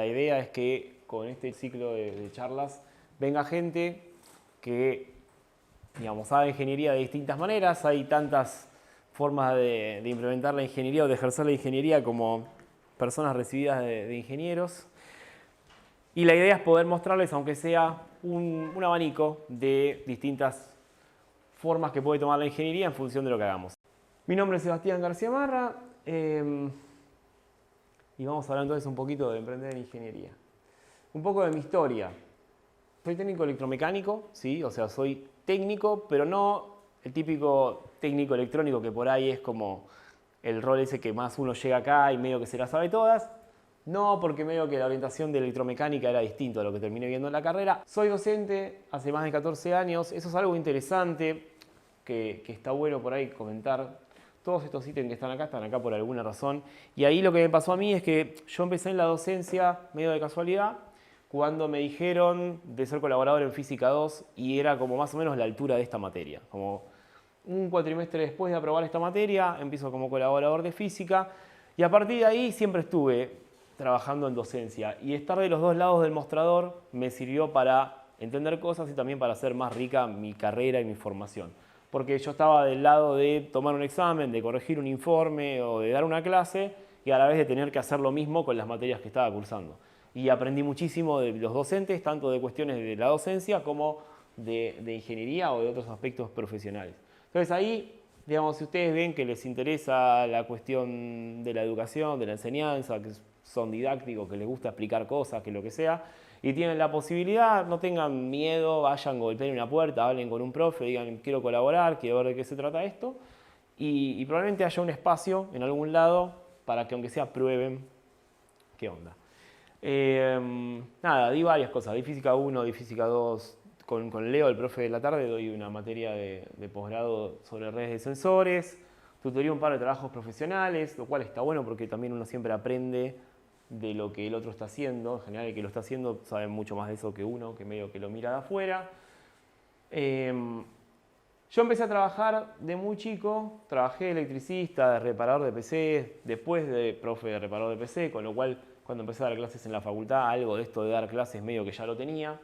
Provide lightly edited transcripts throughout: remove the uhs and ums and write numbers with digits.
la idea es que con este ciclo de charlas venga gente que, digamos, haga ingeniería de distintas maneras. Hay tantas formas de implementar la ingeniería o de ejercer la ingeniería como personas recibidas de ingenieros. Y la idea es poder mostrarles, aunque sea un abanico de distintas formas que puede tomar la ingeniería en función de lo que hagamos. Mi nombre es Sebastián García Marra y vamos a hablar entonces un poquito de emprender en ingeniería. Un poco de mi historia. Soy técnico electromecánico, ¿sí? O sea, soy técnico, pero no el típico técnico electrónico que por ahí es como el rol ese que más uno llega acá y medio que se la sabe todas. No, porque medio que la orientación de electromecánica era distinto a lo que terminé viendo en la carrera. Soy docente hace más de 14 años. Eso es algo interesante que está bueno por ahí comentar. Todos estos ítems que están acá por alguna razón. Y ahí lo que me pasó a mí es que yo empecé en la docencia medio de casualidad cuando me dijeron de ser colaborador en Física 2 y era como más o menos la altura de esta materia. Como un cuatrimestre después de aprobar esta materia, empiezo como colaborador de Física y a partir de ahí siempre estuve trabajando en docencia. Y estar de los dos lados del mostrador me sirvió para entender cosas y también para hacer más rica mi carrera y mi formación. Porque yo estaba del lado de tomar un examen, de corregir un informe o de dar una clase y a la vez de tener que hacer lo mismo con las materias que estaba cursando. Y aprendí muchísimo de los docentes, tanto de cuestiones de la docencia como de ingeniería o de otros aspectos profesionales. Entonces ahí, digamos, si ustedes ven que les interesa la cuestión de la educación, de la enseñanza, que son didácticos, que les gusta explicar cosas, que lo que sea, y tienen la posibilidad, no tengan miedo, vayan, golpeen una puerta, hablen con un profe, digan quiero colaborar, quiero ver de qué se trata esto, y probablemente haya un espacio en algún lado para que aunque sea prueben qué onda. Nada, di varias cosas, di Física 1, di Física 2, con Leo, el profe de la tarde, doy una materia de posgrado sobre redes de sensores, tutoría un par de trabajos profesionales, lo cual está bueno porque también uno siempre aprende de lo que el otro está haciendo. En general, el que lo está haciendo sabe mucho más de eso que uno, que medio que lo mira de afuera. Yo empecé a trabajar de muy chico, trabajé de electricista, de reparador de PC, después de profe de reparador de PC, con lo cual cuando empecé a dar clases en la facultad, algo de esto de dar clases medio que ya lo tenía.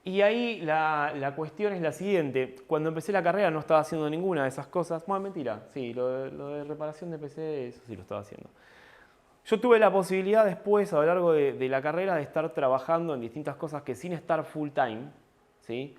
Y ahí la cuestión es la siguiente, cuando empecé la carrera no estaba haciendo ninguna de esas cosas. Bueno, mentira, sí, lo de reparación de PC, eso sí lo estaba haciendo. Yo tuve la posibilidad después, a lo largo de la carrera, de estar trabajando en distintas cosas que sin estar full time, ¿sí?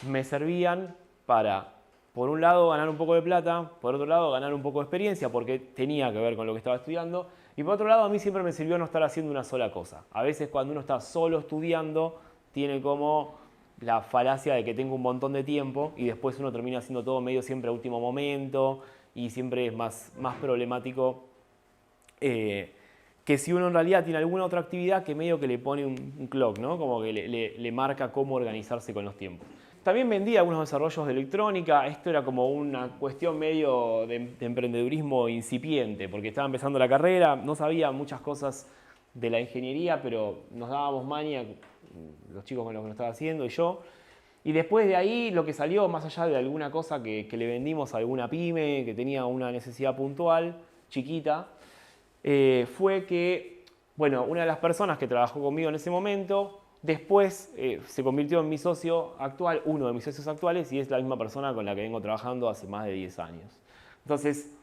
Me servían para, por un lado, ganar un poco de plata, por otro lado, ganar un poco de experiencia, porque tenía que ver con lo que estaba estudiando, y por otro lado, a mí siempre me sirvió no estar haciendo una sola cosa. A veces cuando uno está solo estudiando, tiene como la falacia de que tengo un montón de tiempo y después uno termina haciendo todo medio siempre a último momento y siempre es más problemático que si uno en realidad tiene alguna otra actividad que medio que le pone un clock, ¿no? Como que le marca cómo organizarse con los tiempos. También vendí algunos desarrollos de electrónica. Esto era como una cuestión medio de emprendedurismo incipiente, porque estaba empezando la carrera, no sabía muchas cosas de la ingeniería, pero nos dábamos maña, los chicos con los que lo estaba haciendo y yo. Y después de ahí lo que salió, más allá de alguna cosa que le vendimos a alguna pyme que tenía una necesidad puntual, chiquita, fue que, bueno, una de las personas que trabajó conmigo en ese momento, después se convirtió en mi socio actual, uno de mis socios actuales, y es la misma persona con la que vengo trabajando hace más de 10 años. Entonces,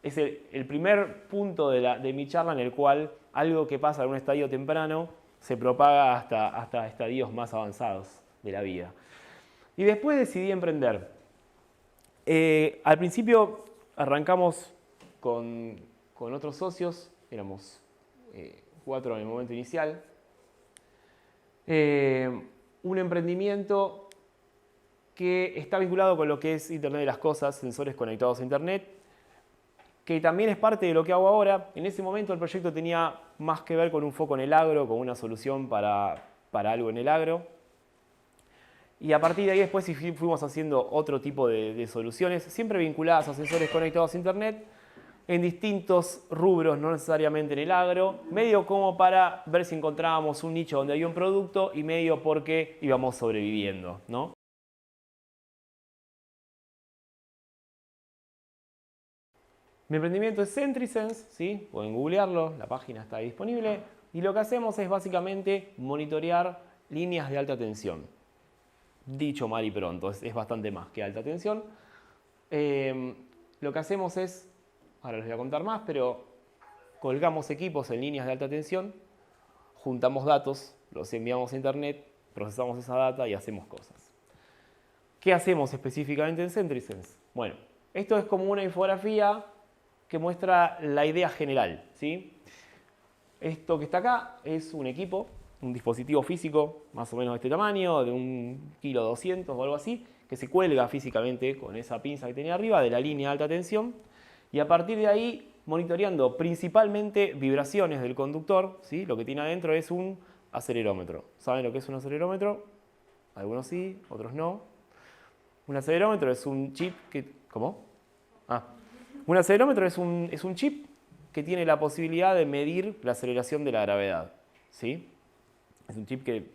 es el primer punto de mi charla en el cual algo que pasa en un estadio temprano se propaga hasta estadios más avanzados de la vida. Y después decidí emprender. Al principio arrancamos con otros socios, éramos 4 en el momento inicial. Un emprendimiento que está vinculado con lo que es Internet de las Cosas, sensores conectados a Internet, que también es parte de lo que hago ahora. En ese momento el proyecto tenía más que ver con un foco en el agro, con una solución para algo en el agro. Y a partir de ahí después fuimos haciendo otro tipo de soluciones, siempre vinculadas a sensores conectados a Internet, en distintos rubros, no necesariamente en el agro, medio como para ver si encontrábamos un nicho donde había un producto y medio porque íbamos sobreviviendo, ¿no? Mi emprendimiento es CentriSense, ¿sí? Pueden googlearlo, la página está ahí disponible. Y lo que hacemos es básicamente monitorear líneas de alta tensión. Dicho mal y pronto, es bastante más que alta tensión. Lo que hacemos es, ahora les voy a contar más, pero colgamos equipos en líneas de alta tensión, juntamos datos, los enviamos a internet, procesamos esa data y hacemos cosas. ¿Qué hacemos específicamente en CentriSense? Bueno, esto es como una infografía que muestra la idea general, ¿sí? Esto que está acá es un equipo, un dispositivo físico más o menos de este tamaño, de 1,2 kg o algo así, que se cuelga físicamente con esa pinza que tenía arriba de la línea de alta tensión, y a partir de ahí monitoreando principalmente vibraciones del conductor, ¿sí? Lo que tiene adentro es un acelerómetro. ¿Saben lo que es un acelerómetro? Algunos sí, otros no. Un acelerómetro es un chip que... ¿Cómo? Un acelerómetro es un chip que tiene la posibilidad de medir la aceleración de la gravedad, ¿sí? Es un chip que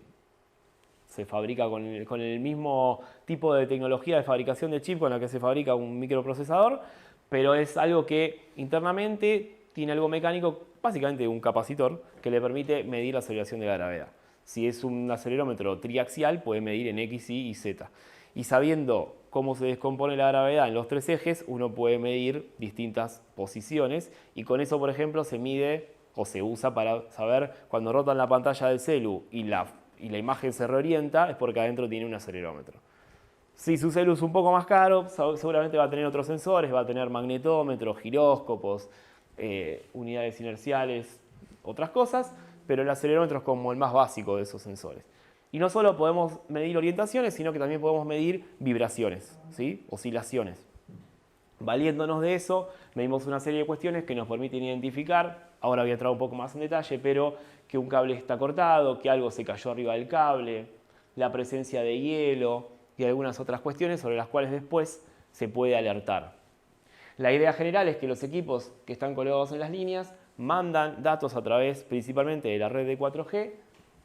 se fabrica con el mismo tipo de tecnología de fabricación de chip con la que se fabrica un microprocesador, pero es algo que internamente tiene algo mecánico, básicamente un capacitor, que le permite medir la aceleración de la gravedad. Si es un acelerómetro triaxial, puede medir en X, Y y Z. Y sabiendo cómo se descompone la gravedad en los tres ejes, uno puede medir distintas posiciones y con eso, por ejemplo, se mide o se usa para saber cuando rotan la pantalla del celu y la imagen se reorienta, es porque adentro tiene un acelerómetro. Si su celu es un poco más caro, seguramente va a tener otros sensores, va a tener magnetómetros, giróscopos, unidades inerciales, otras cosas, pero el acelerómetro es como el más básico de esos sensores. Y no solo podemos medir orientaciones, sino que también podemos medir vibraciones, ¿sí? Oscilaciones. Valiéndonos de eso, medimos una serie de cuestiones que nos permiten identificar, ahora voy a entrar un poco más en detalle, pero que un cable está cortado, que algo se cayó arriba del cable, la presencia de hielo y algunas otras cuestiones sobre las cuales después se puede alertar. La idea general es que los equipos que están colgados en las líneas mandan datos a través principalmente de la red de 4G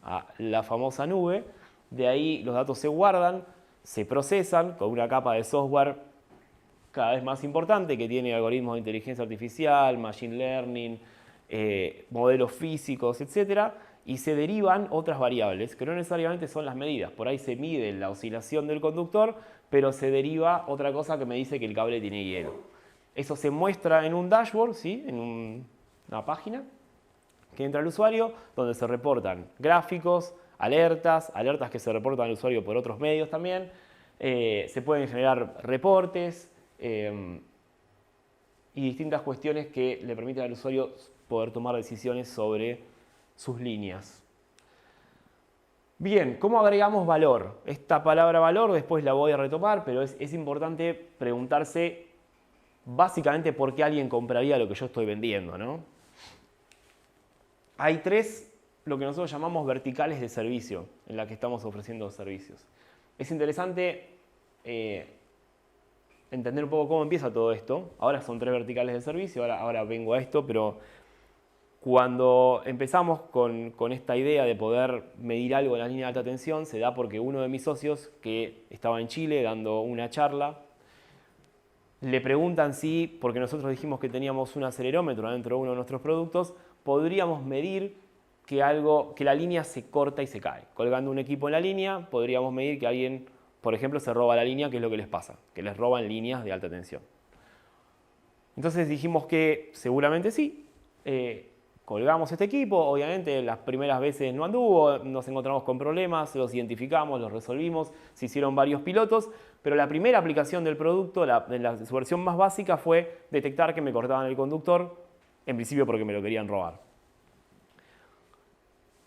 a la famosa nube, de ahí los datos se guardan, se procesan con una capa de software cada vez más importante que tiene algoritmos de inteligencia artificial, machine learning, modelos físicos, etc. Y se derivan otras variables que no necesariamente son las medidas. Por ahí se mide la oscilación del conductor, pero se deriva otra cosa que me dice que el cable tiene hielo. Eso se muestra en un dashboard, ¿sí? En una página que entra al usuario, donde se reportan gráficos, alertas que se reportan al usuario por otros medios también. Se pueden generar reportes y distintas cuestiones que le permiten al usuario poder tomar decisiones sobre sus líneas. Bien, ¿cómo agregamos valor? Esta palabra valor después la voy a retomar, pero es importante preguntarse básicamente por qué alguien compraría lo que yo estoy vendiendo, ¿no? Hay tres, lo que nosotros llamamos verticales de servicio, en las que estamos ofreciendo servicios. Es interesante entender un poco cómo empieza todo esto. Ahora son tres verticales de servicio, ahora vengo a esto, pero cuando empezamos con esta idea de poder medir algo en la línea de alta tensión, se da porque uno de mis socios, que estaba en Chile dando una charla, le preguntan si, porque nosotros dijimos que teníamos un acelerómetro dentro de uno de nuestros productos, podríamos medir que la línea se corta y se cae. Colgando un equipo en la línea, podríamos medir que alguien, por ejemplo, se roba la línea, que es lo que les pasa, que les roban líneas de alta tensión. Entonces dijimos que seguramente sí. Colgamos este equipo, obviamente las primeras veces no anduvo, nos encontramos con problemas, los identificamos, los resolvimos, se hicieron varios pilotos, pero la primera aplicación del producto, su versión más básica, fue detectar que me cortaban el conductor, en principio porque me lo querían robar.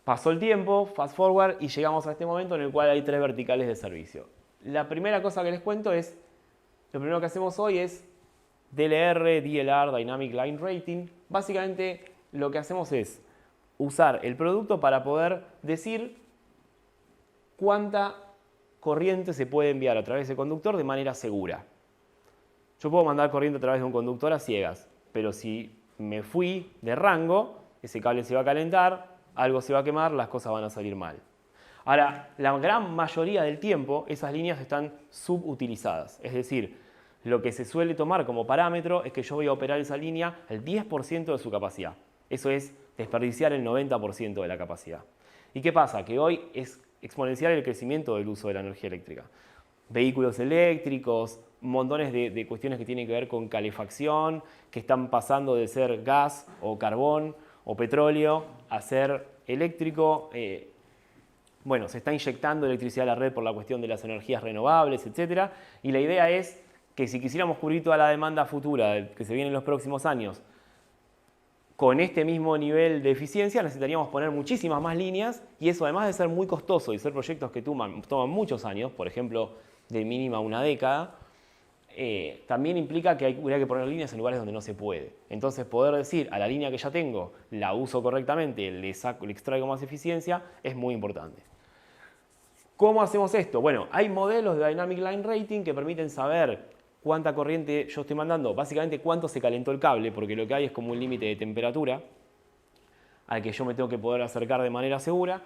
Pasó el tiempo, fast forward, y llegamos a este momento en el cual hay tres verticales de servicio. La primera cosa que les cuento es, lo primero que hacemos hoy es DLR, Dynamic Line Rating. Básicamente lo que hacemos es usar el producto para poder decir cuánta corriente se puede enviar a través del conductor de manera segura. Yo puedo mandar corriente a través de un conductor a ciegas, pero si me fui de rango, ese cable se va a calentar, algo se va a quemar, las cosas van a salir mal. Ahora, la gran mayoría del tiempo esas líneas están subutilizadas, es decir, lo que se suele tomar como parámetro es que yo voy a operar esa línea al 10% de su capacidad. Eso es desperdiciar el 90% de la capacidad. ¿Y qué pasa? Que hoy es exponencial el crecimiento del uso de la energía eléctrica. Vehículos eléctricos, montones de cuestiones que tienen que ver con calefacción, que están pasando de ser gas o carbón o petróleo a ser eléctrico. Bueno, se está inyectando electricidad a la red por la cuestión de las energías renovables, etc. Y la idea es que si quisiéramos cubrir toda la demanda futura que se viene en los próximos años, con este mismo nivel de eficiencia necesitaríamos poner muchísimas más líneas y eso, además de ser muy costoso y ser proyectos que toman muchos años, por ejemplo, de mínima una década, también implica que habría que poner líneas en lugares donde no se puede. Entonces, poder decir a la línea que ya tengo, la uso correctamente, le extraigo más eficiencia, es muy importante. ¿Cómo hacemos esto? Bueno, hay modelos de Dynamic Line Rating que permiten saber cuánta corriente yo estoy mandando, básicamente cuánto se calentó el cable, porque lo que hay es como un límite de temperatura al que yo me tengo que poder acercar de manera segura,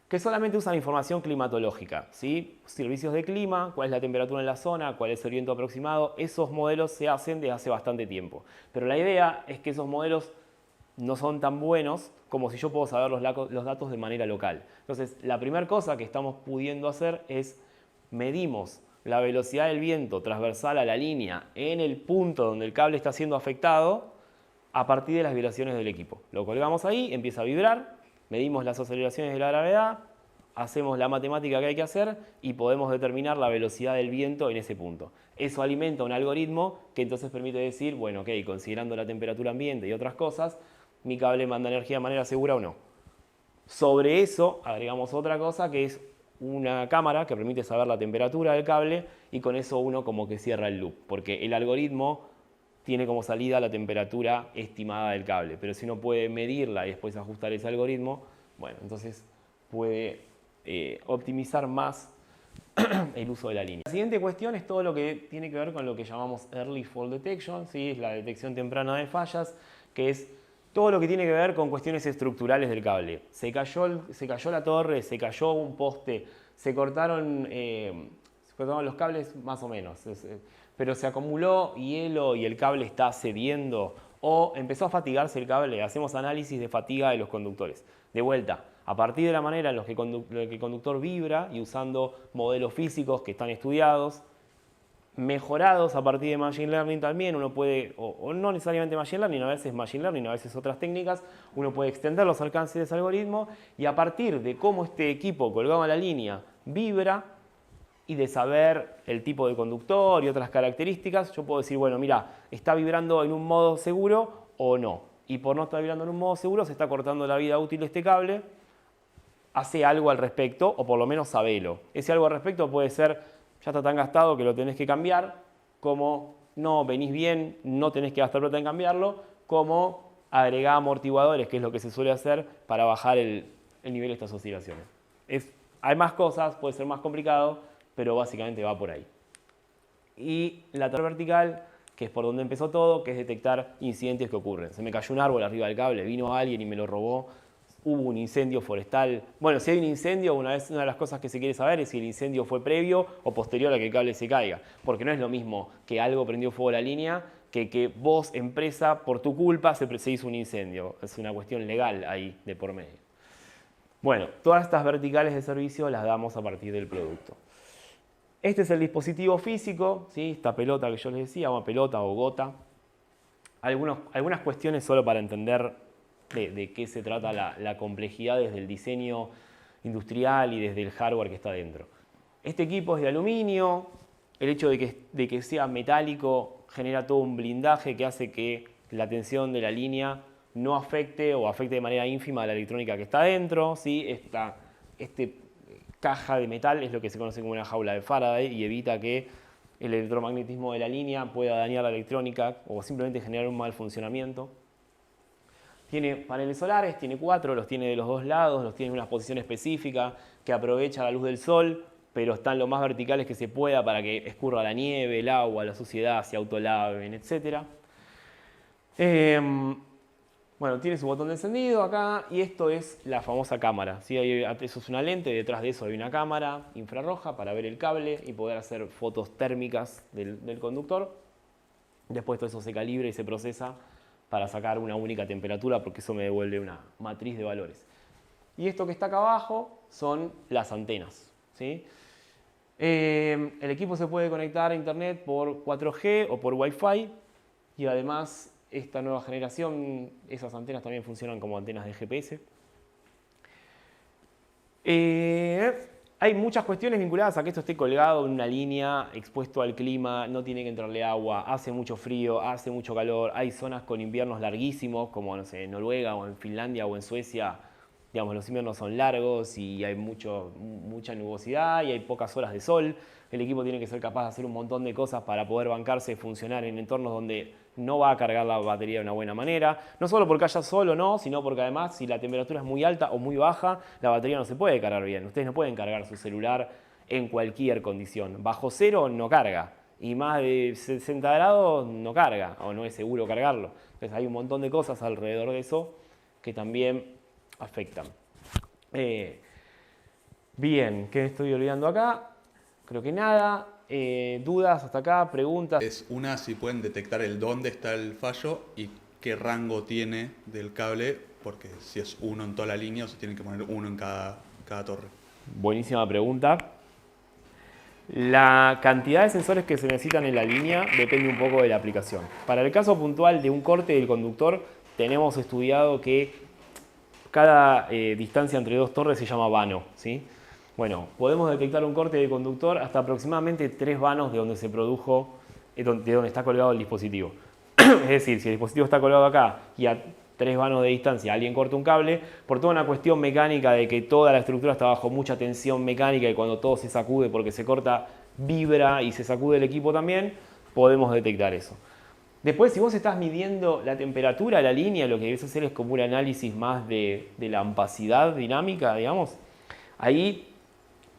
que solamente usan información climatológica, ¿sí? Servicios de clima, cuál es la temperatura en la zona, cuál es el viento aproximado, esos modelos se hacen desde hace bastante tiempo. Pero la idea es que esos modelos no son tan buenos como si yo puedo saber los datos de manera local. Entonces, la primera cosa que estamos pudiendo hacer es medimos la velocidad del viento transversal a la línea en el punto donde el cable está siendo afectado a partir de las vibraciones del equipo. Lo colgamos ahí, empieza a vibrar, medimos las aceleraciones de la gravedad, hacemos la matemática que hay que hacer y podemos determinar la velocidad del viento en ese punto. Eso alimenta un algoritmo que entonces permite decir, bueno, ok, considerando la temperatura ambiente y otras cosas, mi cable manda energía de manera segura o no. Sobre eso agregamos otra cosa que es una cámara que permite saber la temperatura del cable y con eso uno como que cierra el loop, porque el algoritmo tiene como salida la temperatura estimada del cable, pero si uno puede medirla y después ajustar ese algoritmo, bueno, entonces puede optimizar más el uso de la línea. La siguiente cuestión es todo lo que tiene que ver con lo que llamamos Early Fault Detection, ¿sí? Es la detección temprana de fallas, que es todo lo que tiene que ver con cuestiones estructurales del cable. Se cayó la torre, se cayó un poste, se cortaron los cables más o menos, pero se acumuló hielo y el cable está cediendo o empezó a fatigarse el cable. Hacemos análisis de fatiga de los conductores. De vuelta, a partir de la manera en la que el conductor vibra y usando modelos físicos que están estudiados, mejorados a partir de Machine Learning también, uno puede, o no necesariamente Machine Learning, a veces Machine Learning, a veces otras técnicas, uno puede extender los alcances de ese algoritmo y a partir de cómo este equipo colgado en la línea vibra y de saber el tipo de conductor y otras características, yo puedo decir, bueno, mira, está vibrando en un modo seguro o no. Y por no estar vibrando en un modo seguro, se está cortando la vida útil de este cable, hace algo al respecto o por lo menos sabelo. Ese algo al respecto puede ser, ya está tan gastado que lo tenés que cambiar, como no, venís bien, no tenés que gastar plata en cambiarlo, como agregar amortiguadores, que es lo que se suele hacer para bajar el nivel de estas oscilaciones. Hay más cosas, puede ser más complicado, pero básicamente va por ahí. Y la torre vertical, que es por donde empezó todo, que es detectar incidentes que ocurren. Se me cayó un árbol arriba del cable, vino alguien y me lo robó, hubo un incendio forestal. Bueno, si hay un incendio, una de las cosas que se quiere saber es si el incendio fue previo o posterior a que el cable se caiga. Porque no es lo mismo que algo prendió fuego a la línea que vos, empresa, por tu culpa se hizo un incendio. Es una cuestión legal ahí de por medio. Bueno, todas estas verticales de servicio las damos a partir del producto. Este es el dispositivo físico, ¿sí? Esta pelota que yo les decía, una pelota o gota. Algunas cuestiones solo para entender de qué se trata la complejidad desde el diseño industrial y desde el hardware que está dentro. Este equipo es de aluminio, el hecho de que sea metálico genera todo un blindaje que hace que la tensión de la línea no afecte o afecte de manera ínfima a la electrónica que está dentro, ¿sí? Este caja de metal es lo que se conoce como una jaula de Faraday y evita que el electromagnetismo de la línea pueda dañar la electrónica o simplemente generar un mal funcionamiento. Tiene paneles solares, tiene 4, los tiene de los dos lados, los tiene en una posición específica que aprovecha la luz del sol, pero están lo más verticales que se pueda para que escurra la nieve, el agua, la suciedad, se autolaven, etc. Bueno, tiene su botón de encendido acá y esto es la famosa cámara, ¿sí? Eso es una lente, detrás de eso hay una cámara infrarroja para ver el cable y poder hacer fotos térmicas del conductor. Después todo eso se calibra y se procesa para sacar una única temperatura, porque eso me devuelve una matriz de valores. Y esto que está acá abajo son las antenas, ¿sí? El equipo se puede conectar a internet por 4G o por Wi-Fi, y además esta nueva generación, esas antenas también funcionan como antenas de GPS. Hay muchas cuestiones vinculadas a que esto esté colgado en una línea, expuesto al clima, no tiene que entrarle agua, hace mucho frío, hace mucho calor, hay zonas con inviernos larguísimos, como no sé, en Noruega o en Finlandia o en Suecia, digamos, los inviernos son largos y hay mucha nubosidad y hay pocas horas de sol. El equipo tiene que ser capaz de hacer un montón de cosas para poder bancarse y funcionar en entornos donde no va a cargar la batería de una buena manera. No solo porque haya sol o no, sino porque además si la temperatura es muy alta o muy baja, la batería no se puede cargar bien. Ustedes no pueden cargar su celular en cualquier condición. Bajo cero no carga. Y más de 60 grados no carga, o no es seguro cargarlo. Entonces hay un montón de cosas alrededor de eso que también afectan. Bien, ¿qué estoy olvidando acá? Creo que nada. ¿Dudas hasta acá? ¿Preguntas? Es una, si pueden detectar el dónde está el fallo y qué rango tiene del cable, porque si es uno en toda la línea o si tienen que poner uno en cada torre. Buenísima pregunta. La cantidad de sensores que se necesitan en la línea depende un poco de la aplicación. Para el caso puntual de un corte del conductor, tenemos estudiado que cada distancia entre dos torres se llama vano, ¿sí? Bueno, podemos detectar un corte de conductor hasta aproximadamente 3 vanos de donde se produjo, de donde está colgado el dispositivo. Es decir, si el dispositivo está colgado acá y a 3 vanos de distancia alguien corta un cable, por toda una cuestión mecánica de que toda la estructura está bajo mucha tensión mecánica y cuando todo se sacude porque se corta, vibra y se sacude el equipo también, podemos detectar eso. Después, si vos estás midiendo la temperatura de la línea, lo que debes hacer es como un análisis más de la ampacidad dinámica, digamos. Ahí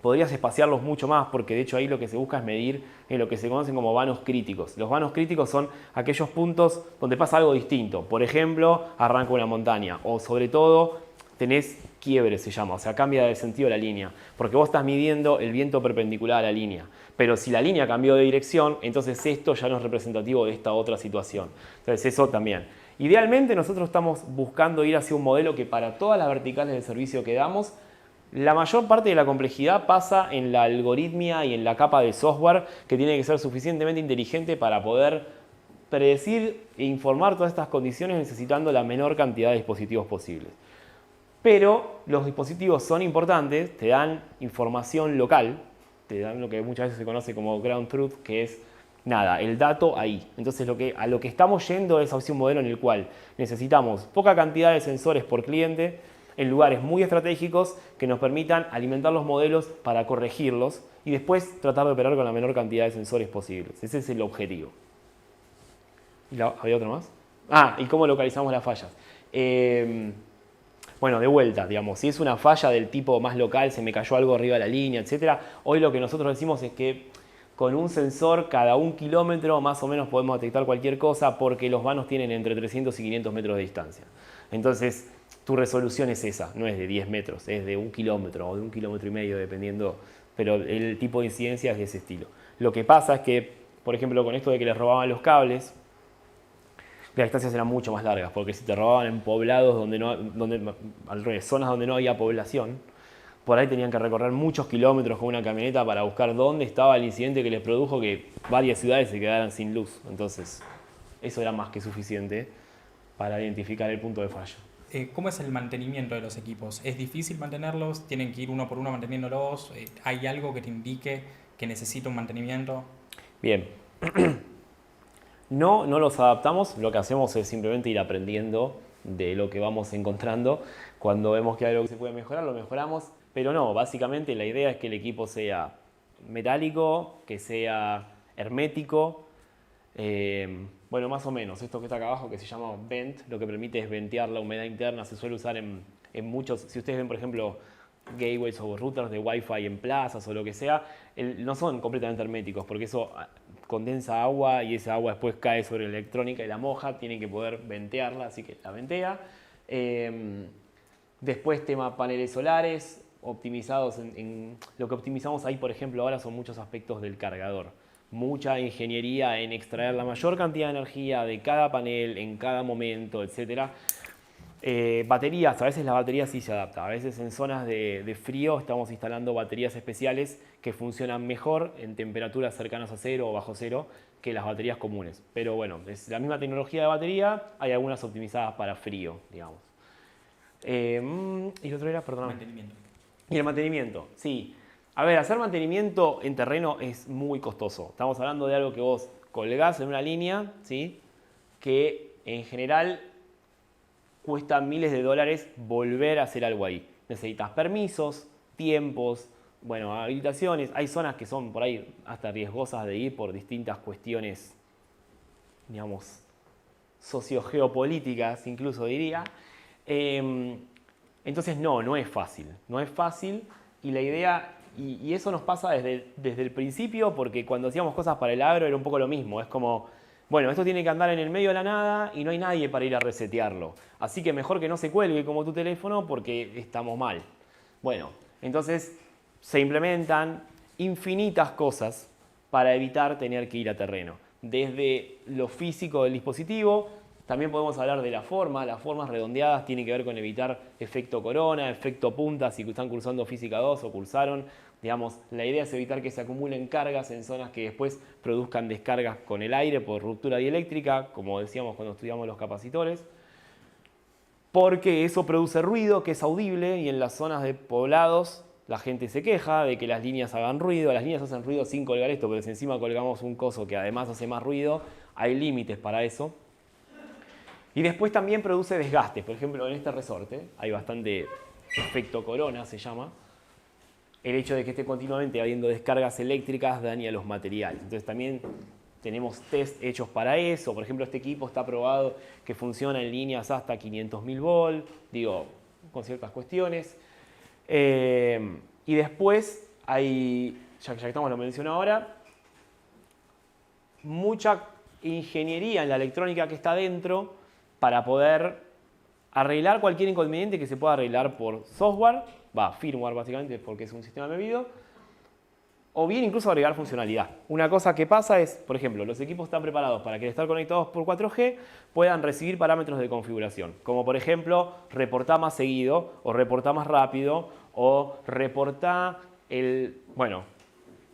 podrías espaciarlos mucho más porque de hecho ahí lo que se busca es medir en lo que se conocen como vanos críticos. Los vanos críticos son aquellos puntos donde pasa algo distinto. Por ejemplo, arranca una montaña o sobre todo tenés quiebre, se llama, o sea, cambia de sentido la línea, porque vos estás midiendo el viento perpendicular a la línea. Pero si la línea cambió de dirección, entonces esto ya no es representativo de esta otra situación. Entonces eso también. Idealmente nosotros estamos buscando ir hacia un modelo que para todas las verticales del servicio que damos, la mayor parte de la complejidad pasa en la algoritmia y en la capa de software que tiene que ser suficientemente inteligente para poder predecir e informar todas estas condiciones necesitando la menor cantidad de dispositivos posibles. Pero los dispositivos son importantes, te dan información local, te dan lo que muchas veces se conoce como ground truth, que es nada, el dato ahí. Entonces a lo que estamos yendo es hacia un modelo en el cual necesitamos poca cantidad de sensores por cliente en lugares muy estratégicos que nos permitan alimentar los modelos para corregirlos y después tratar de operar con la menor cantidad de sensores posibles. Ese es el objetivo. ¿Había otro más? ¿Y cómo localizamos las fallas? Bueno, de vuelta, digamos, si es una falla del tipo más local, se me cayó algo arriba de la línea, etc. Hoy lo que nosotros decimos es que con un sensor cada 1 kilómetro más o menos podemos detectar cualquier cosa porque los vanos tienen entre 300 y 500 metros de distancia. Entonces, tu resolución es esa, no es de 10 metros, es de 1 kilómetro o de 1,5 kilómetros, dependiendo, pero el tipo de incidencia es de ese estilo. Lo que pasa es que, por ejemplo, con esto de que les robaban los cables, las distancias eran mucho más largas, porque si te robaban en poblados al revés, zonas donde no había población, por ahí tenían que recorrer muchos kilómetros con una camioneta para buscar dónde estaba el incidente que les produjo que varias ciudades se quedaran sin luz. Entonces, eso era más que suficiente para identificar el punto de falla. ¿Cómo es el mantenimiento de los equipos? ¿Es difícil mantenerlos? ¿Tienen que ir uno por uno manteniéndolos? ¿Hay algo que te indique que necesita un mantenimiento? Bien. No los adaptamos, lo que hacemos es simplemente ir aprendiendo de lo que vamos encontrando. Cuando vemos que hay algo que se puede mejorar, lo mejoramos. Pero no, básicamente la idea es que el equipo sea metálico, que sea hermético. Bueno, más o menos, esto que está acá abajo que se llama vent, lo que permite es ventear la humedad interna, se suele usar en muchos, si ustedes ven por ejemplo gateways o routers de Wi-Fi en plazas o lo que sea, no son completamente herméticos porque eso condensa agua y esa agua después cae sobre la electrónica y la moja, tienen que poder ventearla, así que la ventea. Después tema paneles solares optimizados lo que optimizamos ahí por ejemplo ahora son muchos aspectos del cargador. mucha ingeniería en extraer la mayor cantidad de energía de cada panel en cada momento, etc. Baterías, a veces la batería sí se adapta. A veces en zonas de frío estamos instalando baterías especiales que funcionan mejor en temperaturas cercanas a cero o bajo cero que las baterías comunes. Pero bueno, es la misma tecnología de batería, hay algunas optimizadas para frío, digamos. Y lo otro era, perdón. Mantenimiento. Y el mantenimiento, sí. A ver, hacer mantenimiento en terreno es muy costoso. Estamos hablando de algo que vos colgás en una línea, ¿sí? Que en general cuesta miles de dólares volver a hacer algo ahí. Necesitas permisos, tiempos, bueno, habilitaciones. Hay zonas que son por ahí hasta riesgosas de ir por distintas cuestiones, digamos, sociogeopolíticas, incluso diría. Entonces no es fácil. No es fácil y la idea, y eso nos pasa desde el principio, porque cuando hacíamos cosas para el agro era un poco lo mismo. Es como, bueno, esto tiene que andar en el medio de la nada y no hay nadie para ir a resetearlo. Así que mejor que no se cuelgue como tu teléfono porque estamos mal. Bueno, entonces se implementan infinitas cosas para evitar tener que ir a terreno. Desde lo físico del dispositivo, también podemos hablar de la forma. Las formas redondeadas tienen que ver con evitar efecto corona, efecto punta, si están cursando física 2 o cursaron. Digamos, la idea es evitar que se acumulen cargas en zonas que después produzcan descargas con el aire por ruptura dieléctrica, como decíamos cuando estudiamos los capacitores. Porque eso produce ruido que es audible y en las zonas de poblados la gente se queja de que las líneas hagan ruido. Las líneas hacen ruido sin colgar esto, pero si encima colgamos un coso que además hace más ruido, hay límites para eso. Y después también produce desgastes. Por ejemplo, en este resorte hay bastante efecto corona, se llama. El hecho de que esté continuamente habiendo descargas eléctricas daña los materiales. Entonces también tenemos test hechos para eso. Por ejemplo, este equipo está probado que funciona en líneas hasta 500.000 volt, digo, con ciertas cuestiones. Y después hay, ya que estamos, lo menciono ahora, mucha ingeniería en la electrónica que está dentro para poder arreglar cualquier inconveniente que se pueda arreglar por software, firmware básicamente porque es un sistema embebido, o bien incluso agregar funcionalidad. Una cosa que pasa es, por ejemplo, los equipos están preparados para que al estar conectados por 4G puedan recibir parámetros de configuración, como por ejemplo reportar más seguido, o reportar más rápido, o reportar bueno,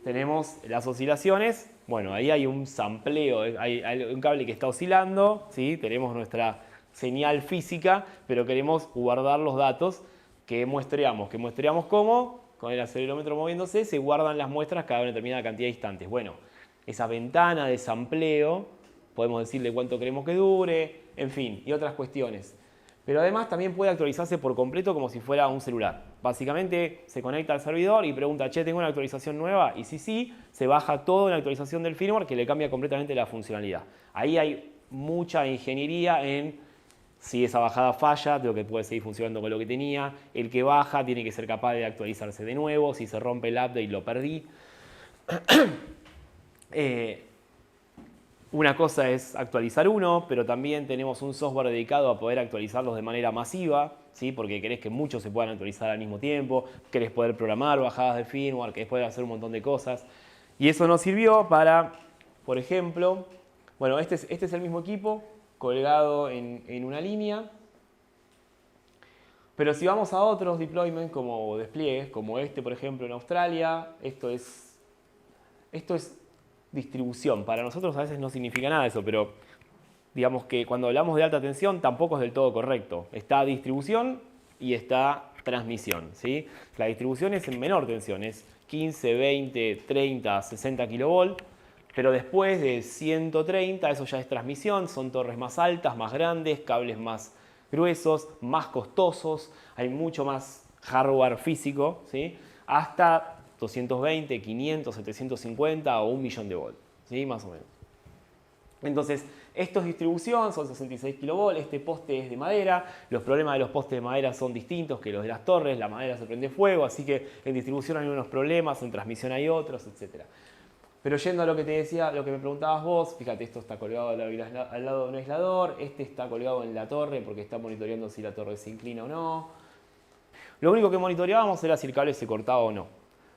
tenemos las oscilaciones. Bueno, ahí hay un sampleo, hay un cable que está oscilando, ¿sí? Tenemos nuestra señal física, pero queremos guardar los datos que muestreamos. ¿Que muestreamos cómo? Con el acelerómetro moviéndose, se guardan las muestras cada una determinada cantidad de instantes. Bueno, esa ventana de sampleo, podemos decirle cuánto queremos que dure, en fin, y otras cuestiones. Pero además también puede actualizarse por completo como si fuera un celular. Básicamente se conecta al servidor y pregunta, che, ¿tengo una actualización nueva? Y si sí, se baja toda una actualización del firmware que le cambia completamente la funcionalidad. Ahí hay mucha ingeniería en si esa bajada falla, tengo que puede seguir funcionando con lo que tenía. El que baja tiene que ser capaz de actualizarse de nuevo. Si se rompe el update, lo perdí. Una cosa es actualizar uno, pero también tenemos un software dedicado a poder actualizarlos de manera masiva, ¿sí? Porque querés que muchos se puedan actualizar al mismo tiempo, querés poder programar bajadas de firmware, querés poder hacer un montón de cosas. Y eso nos sirvió para, por ejemplo, bueno, este es el mismo equipo colgado en una línea. Pero si vamos a otros deployments como despliegues, como este por ejemplo en Australia, esto es distribución. Para nosotros a veces no significa nada eso, pero digamos que cuando hablamos de alta tensión tampoco es del todo correcto. Está distribución y está transmisión, ¿sí? La distribución es en menor tensión, es 15, 20, 30, 60 kV, pero después de 130 eso ya es transmisión, son torres más altas, más grandes, cables más gruesos, más costosos, hay mucho más hardware físico, ¿sí? Hasta 220, 500, 750 o 1.000.000 de volts, ¿sí? Más o menos. Entonces, esto es distribución, son 66 kV, este poste es de madera, los problemas de los postes de madera son distintos que los de las torres, la madera se prende fuego, así que en distribución hay unos problemas, en transmisión hay otros, etc. Pero yendo a lo que te decía, lo que me preguntabas vos, fíjate, esto está colgado al lado de un aislador, este está colgado en la torre porque está monitoreando si la torre se inclina o no. Lo único que monitoreábamos era si el cable se cortaba o no.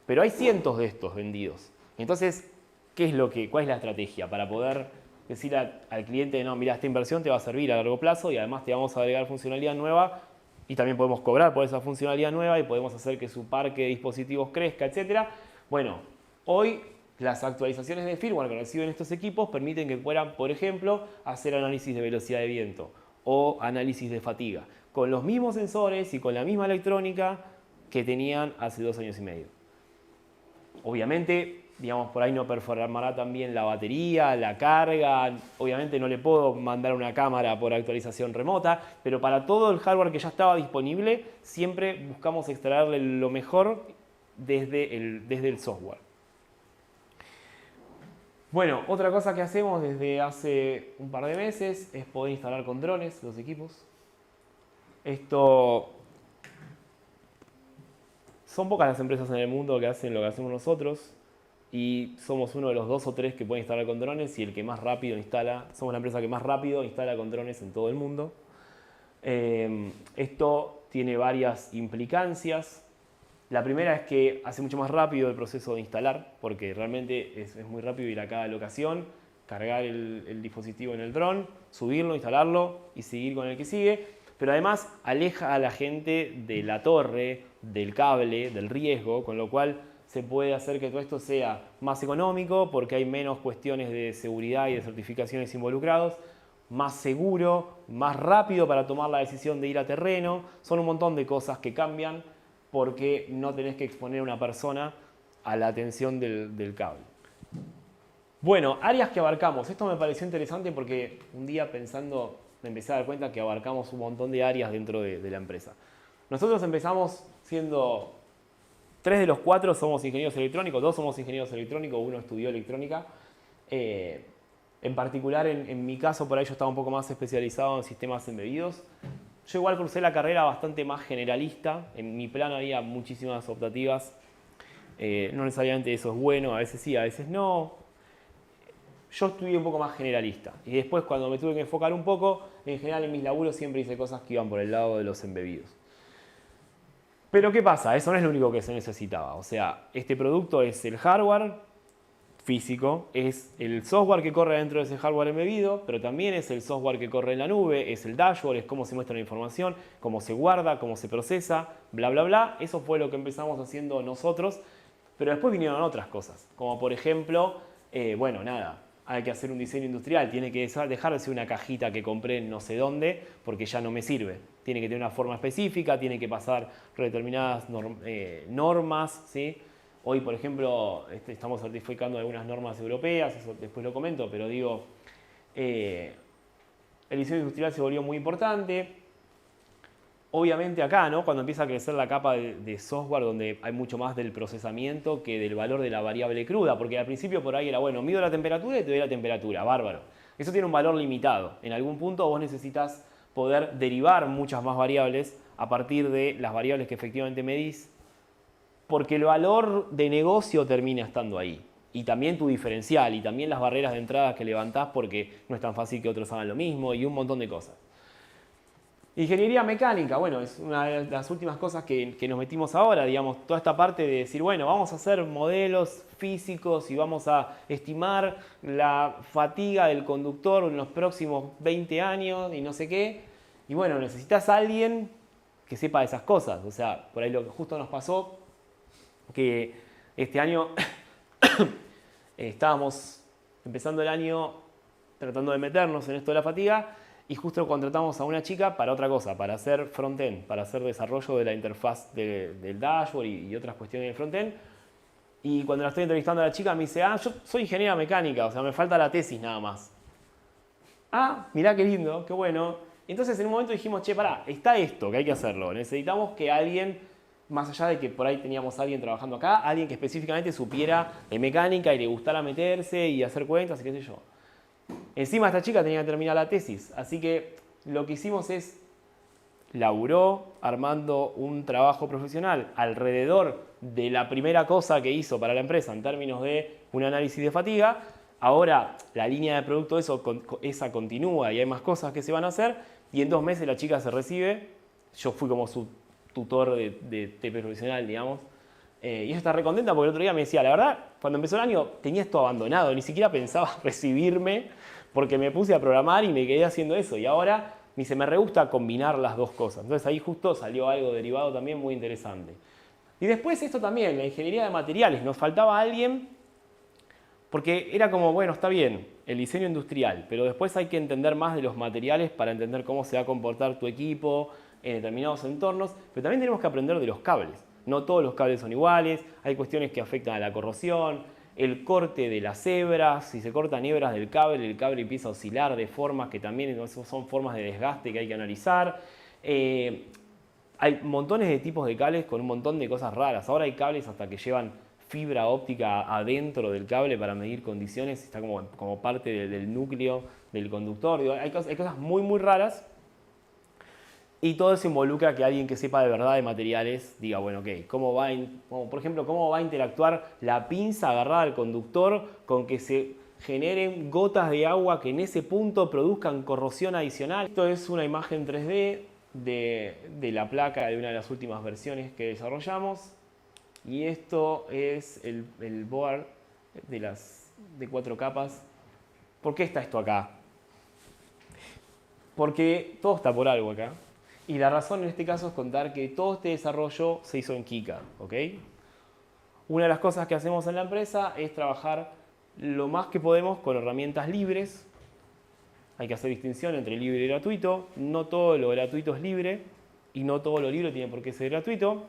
Pero hay cientos de estos vendidos. Entonces, ¿Cuál es la estrategia para poder decir al cliente, no, mira, esta inversión te va a servir a largo plazo y además te vamos a agregar funcionalidad nueva y también podemos cobrar por esa funcionalidad nueva y podemos hacer que su parque de dispositivos crezca, etcétera? Bueno, hoy las actualizaciones de firmware que reciben estos equipos permiten que puedan, por ejemplo, hacer análisis de velocidad de viento o análisis de fatiga con los mismos sensores y con la misma electrónica que tenían hace 2 años y medio. Obviamente, digamos, por ahí no performará también la batería, la carga. Obviamente no le puedo mandar una cámara por actualización remota, pero para todo el hardware que ya estaba disponible, siempre buscamos extraerle lo mejor desde el software. Bueno, otra cosa que hacemos desde hace un par de meses es poder instalar con drones los equipos. Son pocas las empresas en el mundo que hacen lo que hacemos nosotros y somos uno de los 2 o 3 que pueden instalar con drones y el que más rápido instala. Somos la empresa que más rápido instala con drones en todo el mundo. Esto tiene varias implicancias. La primera es que hace mucho más rápido el proceso de instalar, porque realmente es muy rápido ir a cada locación, cargar el dispositivo en el dron, subirlo, instalarlo y seguir con el que sigue. Pero además aleja a la gente de la torre, del cable, del riesgo, con lo cual se puede hacer que todo esto sea más económico porque hay menos cuestiones de seguridad y de certificaciones involucrados, más seguro, más rápido para tomar la decisión de ir a terreno. Son un montón de cosas que cambian porque no tenés que exponer a una persona a la atención del cable. Bueno, áreas que abarcamos. Esto me pareció interesante porque un día pensando me empecé a dar cuenta que abarcamos un montón de áreas dentro de la empresa. Nosotros empezamos siendo 3 de los 4 somos ingenieros electrónicos, 2 somos ingenieros electrónicos, 1 estudió electrónica. En particular, en mi caso, por ahí yo estaba un poco más especializado en sistemas embebidos. Yo igual crucé la carrera bastante más generalista. En mi plan había muchísimas optativas. No necesariamente eso es bueno, a veces sí, a veces no. Yo estudié un poco más generalista. Y después, cuando me tuve que enfocar un poco, en general en mis laburos siempre hice cosas que iban por el lado de los embebidos. Pero ¿qué pasa? Eso no es lo único que se necesitaba. O sea, este producto es el hardware físico, es el software que corre dentro de ese hardware embebido, pero también es el software que corre en la nube, es el dashboard, es cómo se muestra la información, cómo se guarda, cómo se procesa, bla, bla, bla. Eso fue lo que empezamos haciendo nosotros, pero después vinieron otras cosas, como por ejemplo, bueno, nada, hay que hacer un diseño industrial, tiene que dejar de ser una cajita que compré en no sé dónde, porque ya no me sirve. Tiene que tener una forma específica, tiene que pasar por determinadas normas, ¿sí? Hoy, por ejemplo, estamos certificando algunas normas europeas, eso después lo comento, pero digo, el diseño industrial se volvió muy importante. Obviamente acá, ¿no? Cuando empieza a crecer la capa de software donde hay mucho más del procesamiento que del valor de la variable cruda, porque al principio por ahí era, bueno, mido la temperatura y te doy la temperatura, bárbaro. Eso tiene un valor limitado. En algún punto vos necesitas poder derivar muchas más variables a partir de las variables que efectivamente medís, porque el valor de negocio termina estando ahí. Y también tu diferencial, y también las barreras de entrada que levantás porque no es tan fácil que otros hagan lo mismo, y un montón de cosas. Ingeniería mecánica, bueno, es una de las últimas cosas que nos metimos ahora, digamos, toda esta parte de decir, bueno, vamos a hacer modelos físicos y vamos a estimar la fatiga del conductor en los próximos 20 años y no sé qué. Y bueno, necesitas a alguien que sepa esas cosas. O sea, por ahí lo que justo nos pasó, que este año estábamos empezando el año tratando de meternos en esto de la fatiga y justo contratamos a una chica para otra cosa, para hacer front-end, para hacer desarrollo de la interfaz del dashboard y otras cuestiones del front-end. Y cuando la estoy entrevistando a la chica me dice, yo soy ingeniera mecánica, o sea, me falta la tesis nada más. Mirá qué lindo, qué bueno. Entonces en un momento dijimos, che, pará, está esto, que hay que hacerlo. Necesitamos que alguien, más allá de que por ahí teníamos a alguien trabajando acá, alguien que específicamente supiera de mecánica y le gustara meterse y hacer cuentas y qué sé yo. Encima esta chica tenía que terminar la tesis, así que lo que hicimos es, laburó armando un trabajo profesional alrededor de la primera cosa que hizo para la empresa en términos de un análisis de fatiga. Ahora la línea de producto esa continúa y hay más cosas que se van a hacer y en 2 meses la chica se recibe. Yo fui como su tutor de TP profesional, digamos. Y ella está recontenta porque el otro día me decía, la verdad, cuando empezó el año tenía esto abandonado, ni siquiera pensaba recibirme porque me puse a programar y me quedé haciendo eso. Y ahora me re gusta combinar las dos cosas. Entonces ahí justo salió algo derivado también muy interesante. Y después esto también, la ingeniería de materiales. Nos faltaba alguien porque era como, bueno, está bien, el diseño industrial, pero después hay que entender más de los materiales para entender cómo se va a comportar tu equipo en determinados entornos, pero también tenemos que aprender de los cables. No todos los cables son iguales, hay cuestiones que afectan a la corrosión, el corte de las hebras, si se cortan hebras del cable, el cable empieza a oscilar de formas que también son formas de desgaste que hay que analizar. Hay montones de tipos de cables con un montón de cosas raras. Ahora hay cables hasta que llevan fibra óptica adentro del cable para medir condiciones, está como parte del núcleo del conductor. Hay cosas muy, muy raras. Y todo eso involucra que alguien que sepa de verdad de materiales diga, bueno, ok, por ejemplo, cómo va a interactuar la pinza agarrada al conductor con que se generen gotas de agua que en ese punto produzcan corrosión adicional. Esto es una imagen 3D de la placa de una de las últimas versiones que desarrollamos. Y esto es el board de 4 capas. ¿Por qué está esto acá? Porque todo está por algo acá. Y la razón en este caso es contar que todo este desarrollo se hizo en KiCad, ¿ok? Una de las cosas que hacemos en la empresa es trabajar lo más que podemos con herramientas libres. Hay que hacer distinción entre libre y gratuito. No todo lo gratuito es libre y no todo lo libre tiene por qué ser gratuito.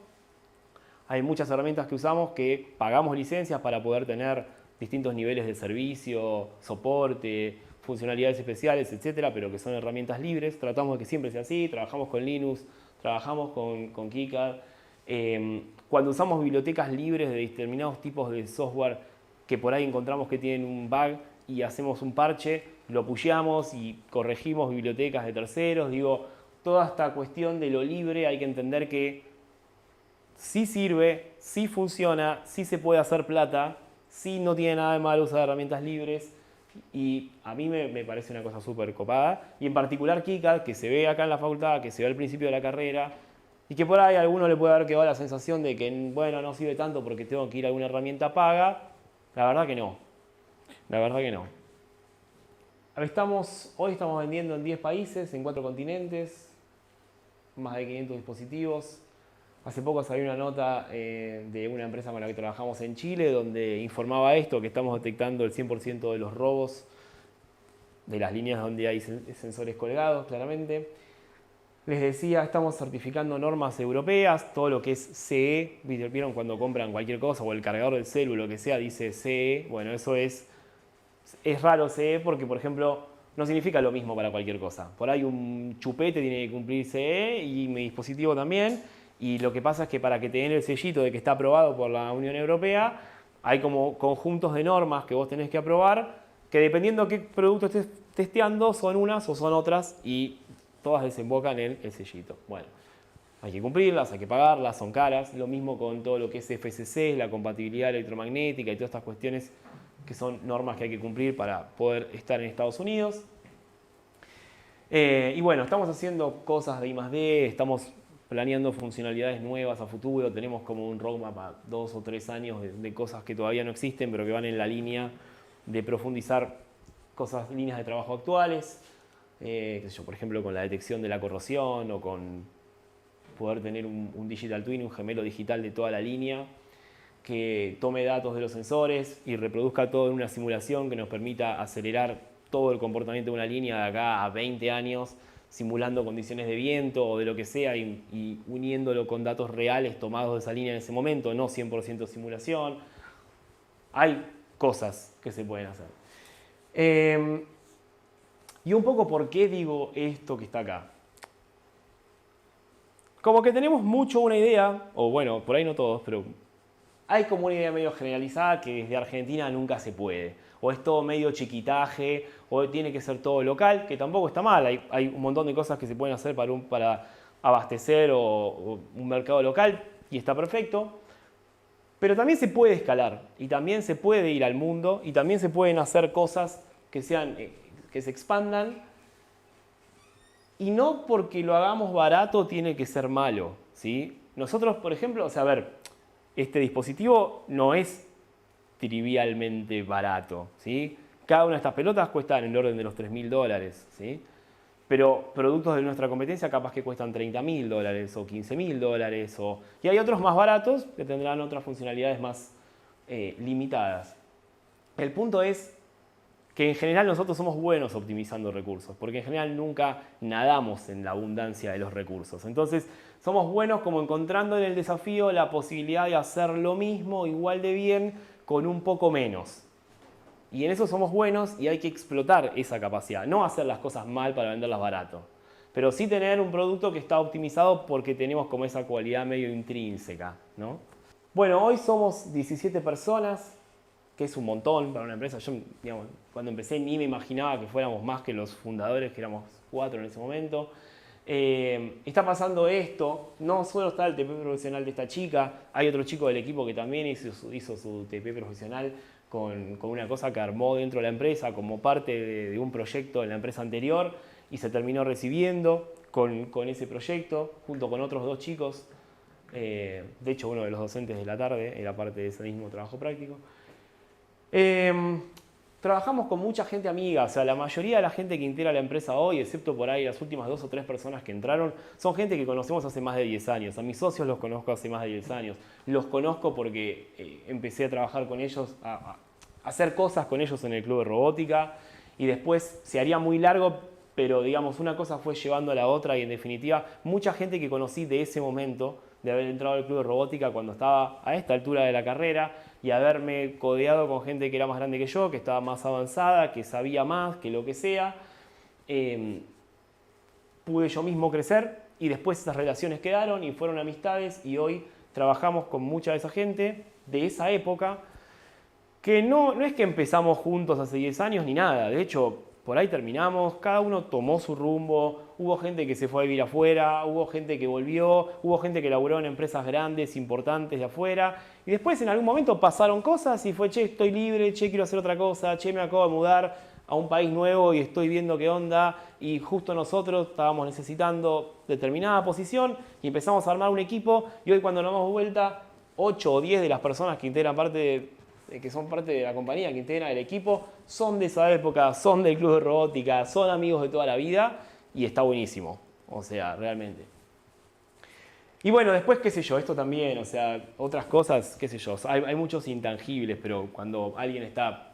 Hay muchas herramientas que usamos que pagamos licencias para poder tener distintos niveles de servicio, soporte, funcionalidades especiales, etcétera, pero que son herramientas libres. Tratamos de que siempre sea así. Trabajamos con Linux, trabajamos con KiCad. Cuando usamos bibliotecas libres de determinados tipos de software que por ahí encontramos que tienen un bug y hacemos un parche, lo pusheamos y corregimos bibliotecas de terceros. Digo, toda esta cuestión de lo libre hay que entender que sí sirve, sí funciona, sí se puede hacer plata, sí no tiene nada de malo usar herramientas libres. Y a mí me parece una cosa súper copada. Y en particular KiCad, que se ve acá en la facultad, que se ve al principio de la carrera, y que por ahí a alguno le puede haber quedado la sensación de que, bueno, no sirve tanto porque tengo que ir a alguna herramienta paga. La verdad que no. La verdad que no. Hoy estamos vendiendo en 10 países, en 4 continentes, más de 500 dispositivos. Hace poco salió una nota de una empresa con la que trabajamos en Chile donde informaba esto, que estamos detectando el 100% de los robos de las líneas donde hay sensores colgados, claramente. Les decía, estamos certificando normas europeas, todo lo que es CE, ¿vieron cuando compran cualquier cosa o el cargador del celu, lo que sea, dice CE? Bueno, eso es raro CE porque, por ejemplo, no significa lo mismo para cualquier cosa. Por ahí un chupete tiene que cumplir CE y mi dispositivo también. Y lo que pasa es que para que te den el sellito de que está aprobado por la Unión Europea, hay como conjuntos de normas que vos tenés que aprobar, que dependiendo de qué producto estés testeando, son unas o son otras y todas desembocan en el sellito. Bueno, hay que cumplirlas, hay que pagarlas, son caras. Lo mismo con todo lo que es FCC, la compatibilidad electromagnética y todas estas cuestiones que son normas que hay que cumplir para poder estar en Estados Unidos. Y bueno, estamos haciendo cosas de I+D, estamos planeando funcionalidades nuevas a futuro, tenemos como un roadmap a 2 o 3 años de cosas que todavía no existen, pero que van en la línea de profundizar líneas de trabajo actuales, qué sé yo, por ejemplo, con la detección de la corrosión o con poder tener un digital twin, un gemelo digital de toda la línea, que tome datos de los sensores y reproduzca todo en una simulación que nos permita acelerar todo el comportamiento de una línea de acá a 20 años, simulando condiciones de viento o de lo que sea y uniéndolo con datos reales tomados de esa línea en ese momento, no 100% simulación. Hay cosas que se pueden hacer. Y un poco por qué digo esto que está acá. Como que tenemos mucho una idea, o bueno, por ahí no todos, pero hay como una idea medio generalizada que desde Argentina nunca se puede. O es todo medio chiquitaje, o tiene que ser todo local, que tampoco está mal. Hay un montón de cosas que se pueden hacer para abastecer o un mercado local y está perfecto. Pero también se puede escalar y también se puede ir al mundo y también se pueden hacer cosas que se expandan. Y no porque lo hagamos barato tiene que ser malo, ¿sí? Nosotros, por ejemplo, o sea, a ver, este dispositivo no es trivialmente barato, ¿sí? Cada una de estas pelotas cuesta en el orden de los $3.000, ¿sí? Pero productos de nuestra competencia capaz que cuestan $30.000 o $15.000, y hay otros más baratos que tendrán otras funcionalidades más limitadas. El punto es que en general nosotros somos buenos optimizando recursos, porque en general nunca nadamos en la abundancia de los recursos. Entonces somos buenos como encontrando en el desafío la posibilidad de hacer lo mismo igual de bien con un poco menos. Y en eso somos buenos y hay que explotar esa capacidad, no hacer las cosas mal para venderlas barato, pero sí tener un producto que está optimizado porque tenemos como esa cualidad medio intrínseca, ¿no? Bueno, hoy somos 17 personas, que es un montón para una empresa. Yo, digamos, cuando empecé ni me imaginaba que fuéramos más que los fundadores, que éramos 4 en ese momento. Está pasando esto, no solo está el TP profesional de esta chica, hay otro chico del equipo que también hizo su TP profesional con una cosa que armó dentro de la empresa como parte de un proyecto en la empresa anterior y se terminó recibiendo con ese proyecto junto con otros 2 chicos. De hecho, uno de los docentes de la tarde era parte de ese mismo trabajo práctico. Trabajamos con mucha gente amiga, o sea, la mayoría de la gente que integra la empresa hoy, excepto por ahí las últimas 2 o 3 personas que entraron, son gente que conocemos hace más de 10 años. A mis socios los conozco hace más de 10 años. Los conozco porque empecé a trabajar con ellos, a hacer cosas con ellos en el club de robótica y después se haría muy largo, pero digamos, una cosa fue llevando a la otra y en definitiva, mucha gente que conocí de ese momento, de haber entrado al club de robótica cuando estaba a esta altura de la carrera, y haberme codeado con gente que era más grande que yo, que estaba más avanzada, que sabía más, que lo que sea, pude yo mismo crecer y después esas relaciones quedaron y fueron amistades y hoy trabajamos con mucha de esa gente de esa época, que no es que empezamos juntos hace 10 años ni nada, de hecho por ahí terminamos, cada uno tomó su rumbo, hubo gente que se fue a vivir afuera, hubo gente que volvió, hubo gente que laburó en empresas grandes, importantes de afuera, y después en algún momento pasaron cosas y fue, che, estoy libre, che, quiero hacer otra cosa, che, me acabo de mudar a un país nuevo y estoy viendo qué onda, y justo nosotros estábamos necesitando determinada posición y empezamos a armar un equipo, y hoy cuando nos damos vuelta, 8 o 10 de las personas que integran que son parte de la compañía, que integran el equipo, son de esa época, son del club de robótica, son amigos de toda la vida y está buenísimo, o sea, realmente. Y bueno, después, qué sé yo, esto también, o sea, otras cosas, qué sé yo, hay muchos intangibles, pero cuando alguien está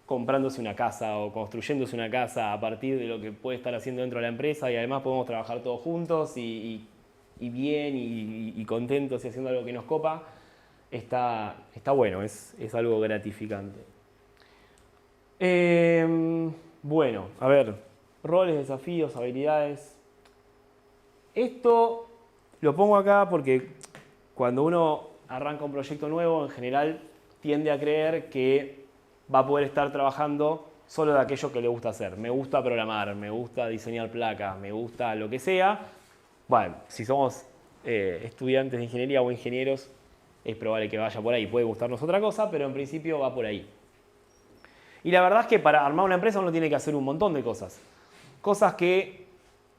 comprándose una casa o construyéndose una casa a partir de lo que puede estar haciendo dentro de la empresa y además podemos trabajar todos juntos y bien y contentos y haciendo algo que nos copa, está bueno, es algo gratificante. Bueno, a ver, roles, desafíos, habilidades. Esto lo pongo acá porque cuando uno arranca un proyecto nuevo, en general tiende a creer que va a poder estar trabajando solo de aquello que le gusta hacer. Me gusta programar, me gusta diseñar placas, me gusta lo que sea. Bueno, si somos estudiantes de ingeniería o ingenieros, es probable que vaya por ahí. Puede gustarnos otra cosa, pero en principio va por ahí. Y la verdad es que para armar una empresa uno tiene que hacer un montón de cosas. Cosas que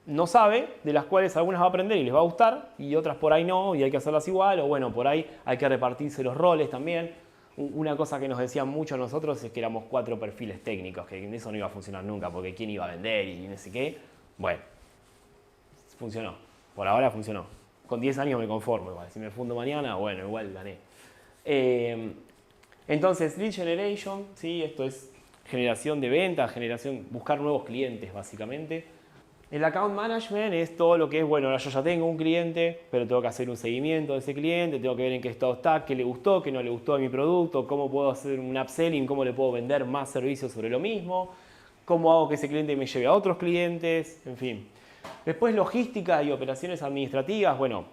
no sabe, de las cuales algunas va a aprender y les va a gustar, y otras por ahí no, y hay que hacerlas igual, o bueno, por ahí hay que repartirse los roles también. Una cosa que nos decían mucho a nosotros es que éramos 4 perfiles técnicos, que eso no iba a funcionar nunca, porque quién iba a vender y no sé qué. Bueno, funcionó. Por ahora funcionó. Con 10 años me conformo igual. Si me fundo mañana, bueno, igual gané. Entonces, lead generation, ¿sí? Esto es generación de ventas, buscar nuevos clientes básicamente. El account management es todo lo que es, bueno, ahora yo ya tengo un cliente, pero tengo que hacer un seguimiento de ese cliente, tengo que ver en qué estado está, qué le gustó, qué no le gustó de mi producto, cómo puedo hacer un upselling, cómo le puedo vender más servicios sobre lo mismo, cómo hago que ese cliente me lleve a otros clientes, en fin. Después logística y operaciones administrativas, bueno,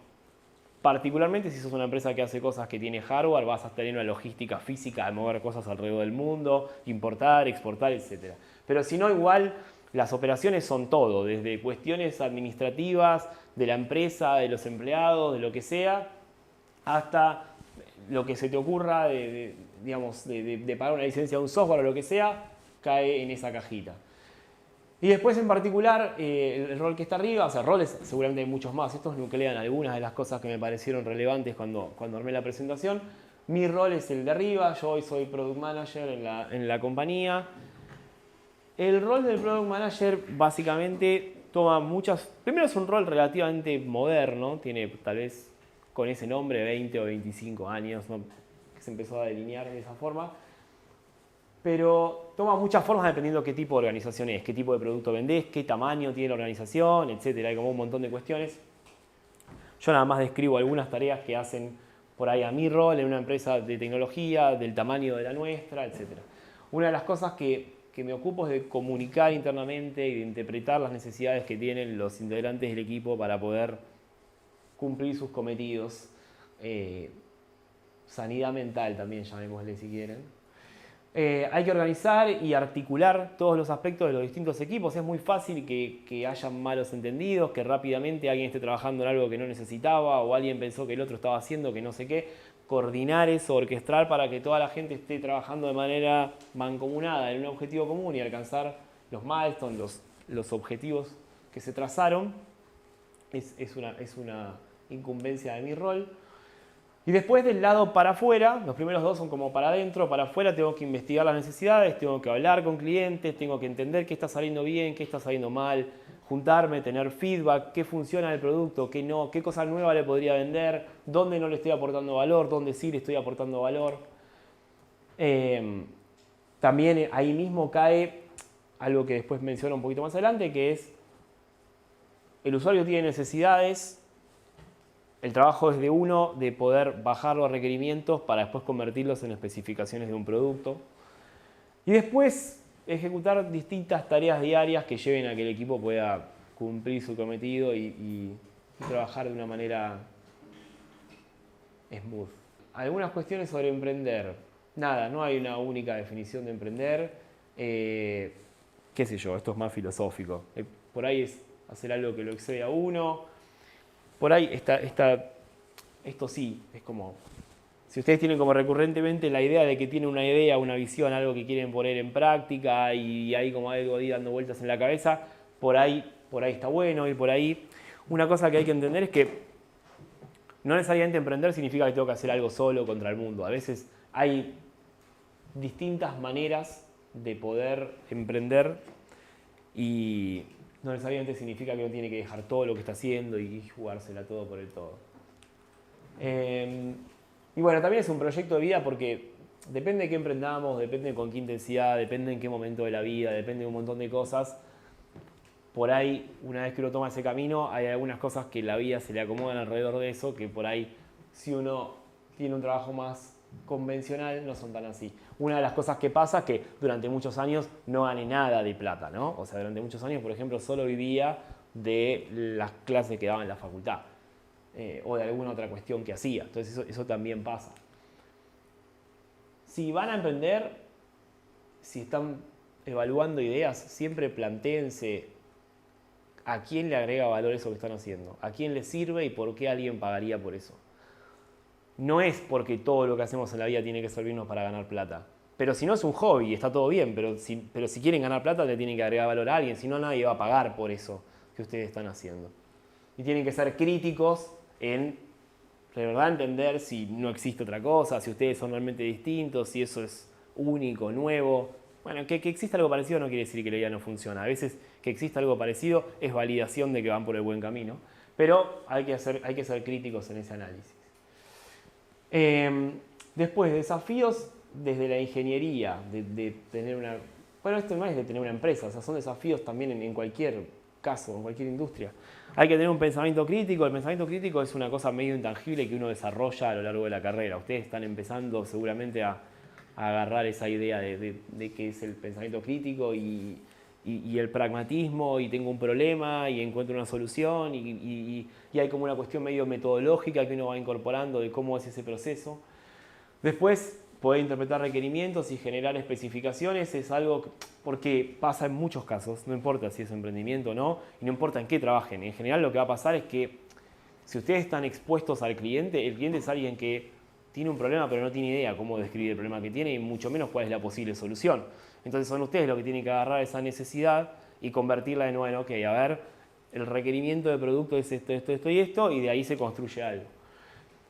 particularmente si sos una empresa que hace cosas que tiene hardware, vas a tener una logística física de mover cosas alrededor del mundo, importar, exportar, etc. Pero si no, igual las operaciones son todo, desde cuestiones administrativas de la empresa, de los empleados, de lo que sea, hasta lo que se te ocurra digamos, de pagar una licencia de un software o lo que sea, cae en esa cajita. Y después en particular, el rol que está arriba, o sea, roles seguramente hay muchos más, estos nuclean algunas de las cosas que me parecieron relevantes cuando armé la presentación. Mi rol es el de arriba, yo hoy soy Product Manager en la compañía. El rol del Product Manager básicamente toma muchas... Primero es un rol relativamente moderno, tiene tal vez con ese nombre 20 o 25 años, ¿no? Que se empezó a delinear de esa forma. Pero toma muchas formas dependiendo qué tipo de organización es, qué tipo de producto vendés, qué tamaño tiene la organización, etc. Hay como un montón de cuestiones. Yo nada más describo algunas tareas que hacen por ahí a mi rol en una empresa de tecnología, del tamaño de la nuestra, etc. Una de las cosas que me ocupo es de comunicar internamente y de interpretar las necesidades que tienen los integrantes del equipo para poder cumplir sus cometidos. Sanidad mental también, llamémosle si quieren. Hay que organizar y articular todos los aspectos de los distintos equipos. Es muy fácil que hayan malos entendidos, que rápidamente alguien esté trabajando en algo que no necesitaba o alguien pensó que el otro estaba haciendo que no sé qué. Coordinar eso, orquestar para que toda la gente esté trabajando de manera mancomunada en un objetivo común y alcanzar los milestones, los objetivos que se trazaron, es una incumbencia de mi rol. Y después del lado para afuera, los primeros dos son como para adentro, para afuera tengo que investigar las necesidades, tengo que hablar con clientes, tengo que entender qué está saliendo bien, qué está saliendo mal, juntarme, tener feedback, qué funciona el producto, qué no, qué cosa nueva le podría vender, dónde no le estoy aportando valor, dónde sí le estoy aportando valor. También ahí mismo cae algo que después menciono un poquito más adelante, que es el usuario tiene necesidades. El trabajo es de uno de poder bajar los requerimientos para después convertirlos en especificaciones de un producto. Y después ejecutar distintas tareas diarias que lleven a que el equipo pueda cumplir su cometido y trabajar de una manera smooth. Algunas cuestiones sobre emprender. Nada, no hay una única definición de emprender. Qué sé yo, esto es más filosófico. Por ahí es hacer algo que lo excede a uno. Por ahí esto sí, es como, si ustedes tienen como recurrentemente la idea de que tienen una idea, una visión, algo que quieren poner en práctica y hay como algo ahí dando vueltas en la cabeza, por ahí está bueno ir por ahí. Una cosa que hay que entender es que no necesariamente emprender significa que tengo que hacer algo solo contra el mundo. A veces hay distintas maneras de poder emprender y no necesariamente significa que uno tiene que dejar todo lo que está haciendo y jugársela todo por el todo. Y bueno, también es un proyecto de vida porque depende de qué emprendamos, depende con qué intensidad, depende en qué momento de la vida, depende de un montón de cosas. Por ahí, una vez que uno toma ese camino, hay algunas cosas que la vida se le acomodan alrededor de eso, que por ahí, si uno tiene un trabajo más convencional, no son tan así. Una de las cosas que pasa es que durante muchos años no gané nada de plata, ¿no? O sea, durante muchos años, por ejemplo, solo vivía de las clases que daba en la facultad o de alguna otra cuestión que hacía. Entonces eso también pasa. Si van a emprender, si están evaluando ideas, siempre plantéense a quién le agrega valor eso que están haciendo, a quién le sirve y por qué alguien pagaría por eso. No es porque todo lo que hacemos en la vida tiene que servirnos para ganar plata. Pero si no es un hobby, está todo bien, pero si quieren ganar plata le tienen que agregar valor a alguien, si no nadie va a pagar por eso que ustedes están haciendo. Y tienen que ser críticos en de verdad entender si no existe otra cosa, si ustedes son realmente distintos, si eso es único, nuevo. Bueno, que exista algo parecido no quiere decir que la idea no funciona. A veces que exista algo parecido es validación de que van por el buen camino, pero hay que ser críticos en ese análisis. Después, desafíos desde la ingeniería, de tener una... Bueno, esto no es de tener una empresa, o sea, son desafíos también en cualquier caso, en cualquier industria. Hay que tener un pensamiento crítico. El pensamiento crítico es una cosa medio intangible que uno desarrolla a lo largo de la carrera. Ustedes están empezando seguramente a agarrar esa idea de qué es el pensamiento crítico y el pragmatismo, y tengo un problema y encuentro una solución y hay como una cuestión medio metodológica que uno va incorporando de cómo es ese proceso. Después, poder interpretar requerimientos y generar especificaciones es algo porque pasa en muchos casos, no importa si es emprendimiento o no, y no importa en qué trabajen. En general lo que va a pasar es que si ustedes están expuestos al cliente, el cliente es alguien que tiene un problema pero no tiene idea cómo describir el problema que tiene y mucho menos cuál es la posible solución. Entonces son ustedes los que tienen que agarrar esa necesidad y convertirla en, bueno, ok, a ver, el requerimiento de producto es esto, esto, esto y esto, y de ahí se construye algo.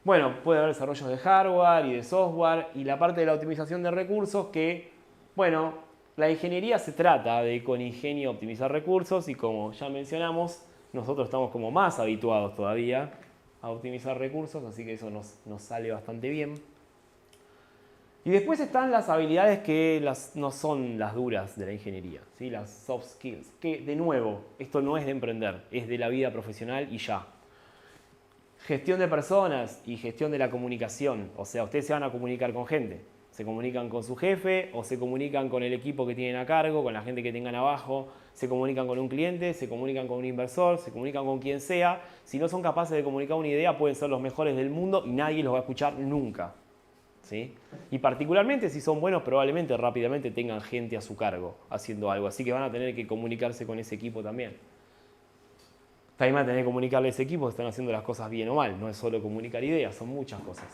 Bueno, puede haber desarrollos de hardware y de software, y la parte de la optimización de recursos que, bueno, la ingeniería se trata de con ingenio optimizar recursos, y como ya mencionamos, nosotros estamos como más habituados todavía a optimizar recursos, así que eso nos sale bastante bien. Y después están las habilidades que no son las duras de la ingeniería, ¿sí? Las soft skills, que de nuevo, esto no es de emprender, es de la vida profesional y ya. Gestión de personas y gestión de la comunicación, o sea, ustedes se van a comunicar con gente, se comunican con su jefe o se comunican con el equipo que tienen a cargo, con la gente que tengan abajo, se comunican con un cliente, se comunican con un inversor, se comunican con quien sea. Si no son capaces de comunicar una idea, pueden ser los mejores del mundo y nadie los va a escuchar nunca. ¿Sí? Y particularmente si son buenos, probablemente rápidamente tengan gente a su cargo haciendo algo, así que van a tener que comunicarse con ese equipo también. También van a tener que comunicarle a ese equipo que están haciendo las cosas bien o mal, no es solo comunicar ideas, son muchas cosas.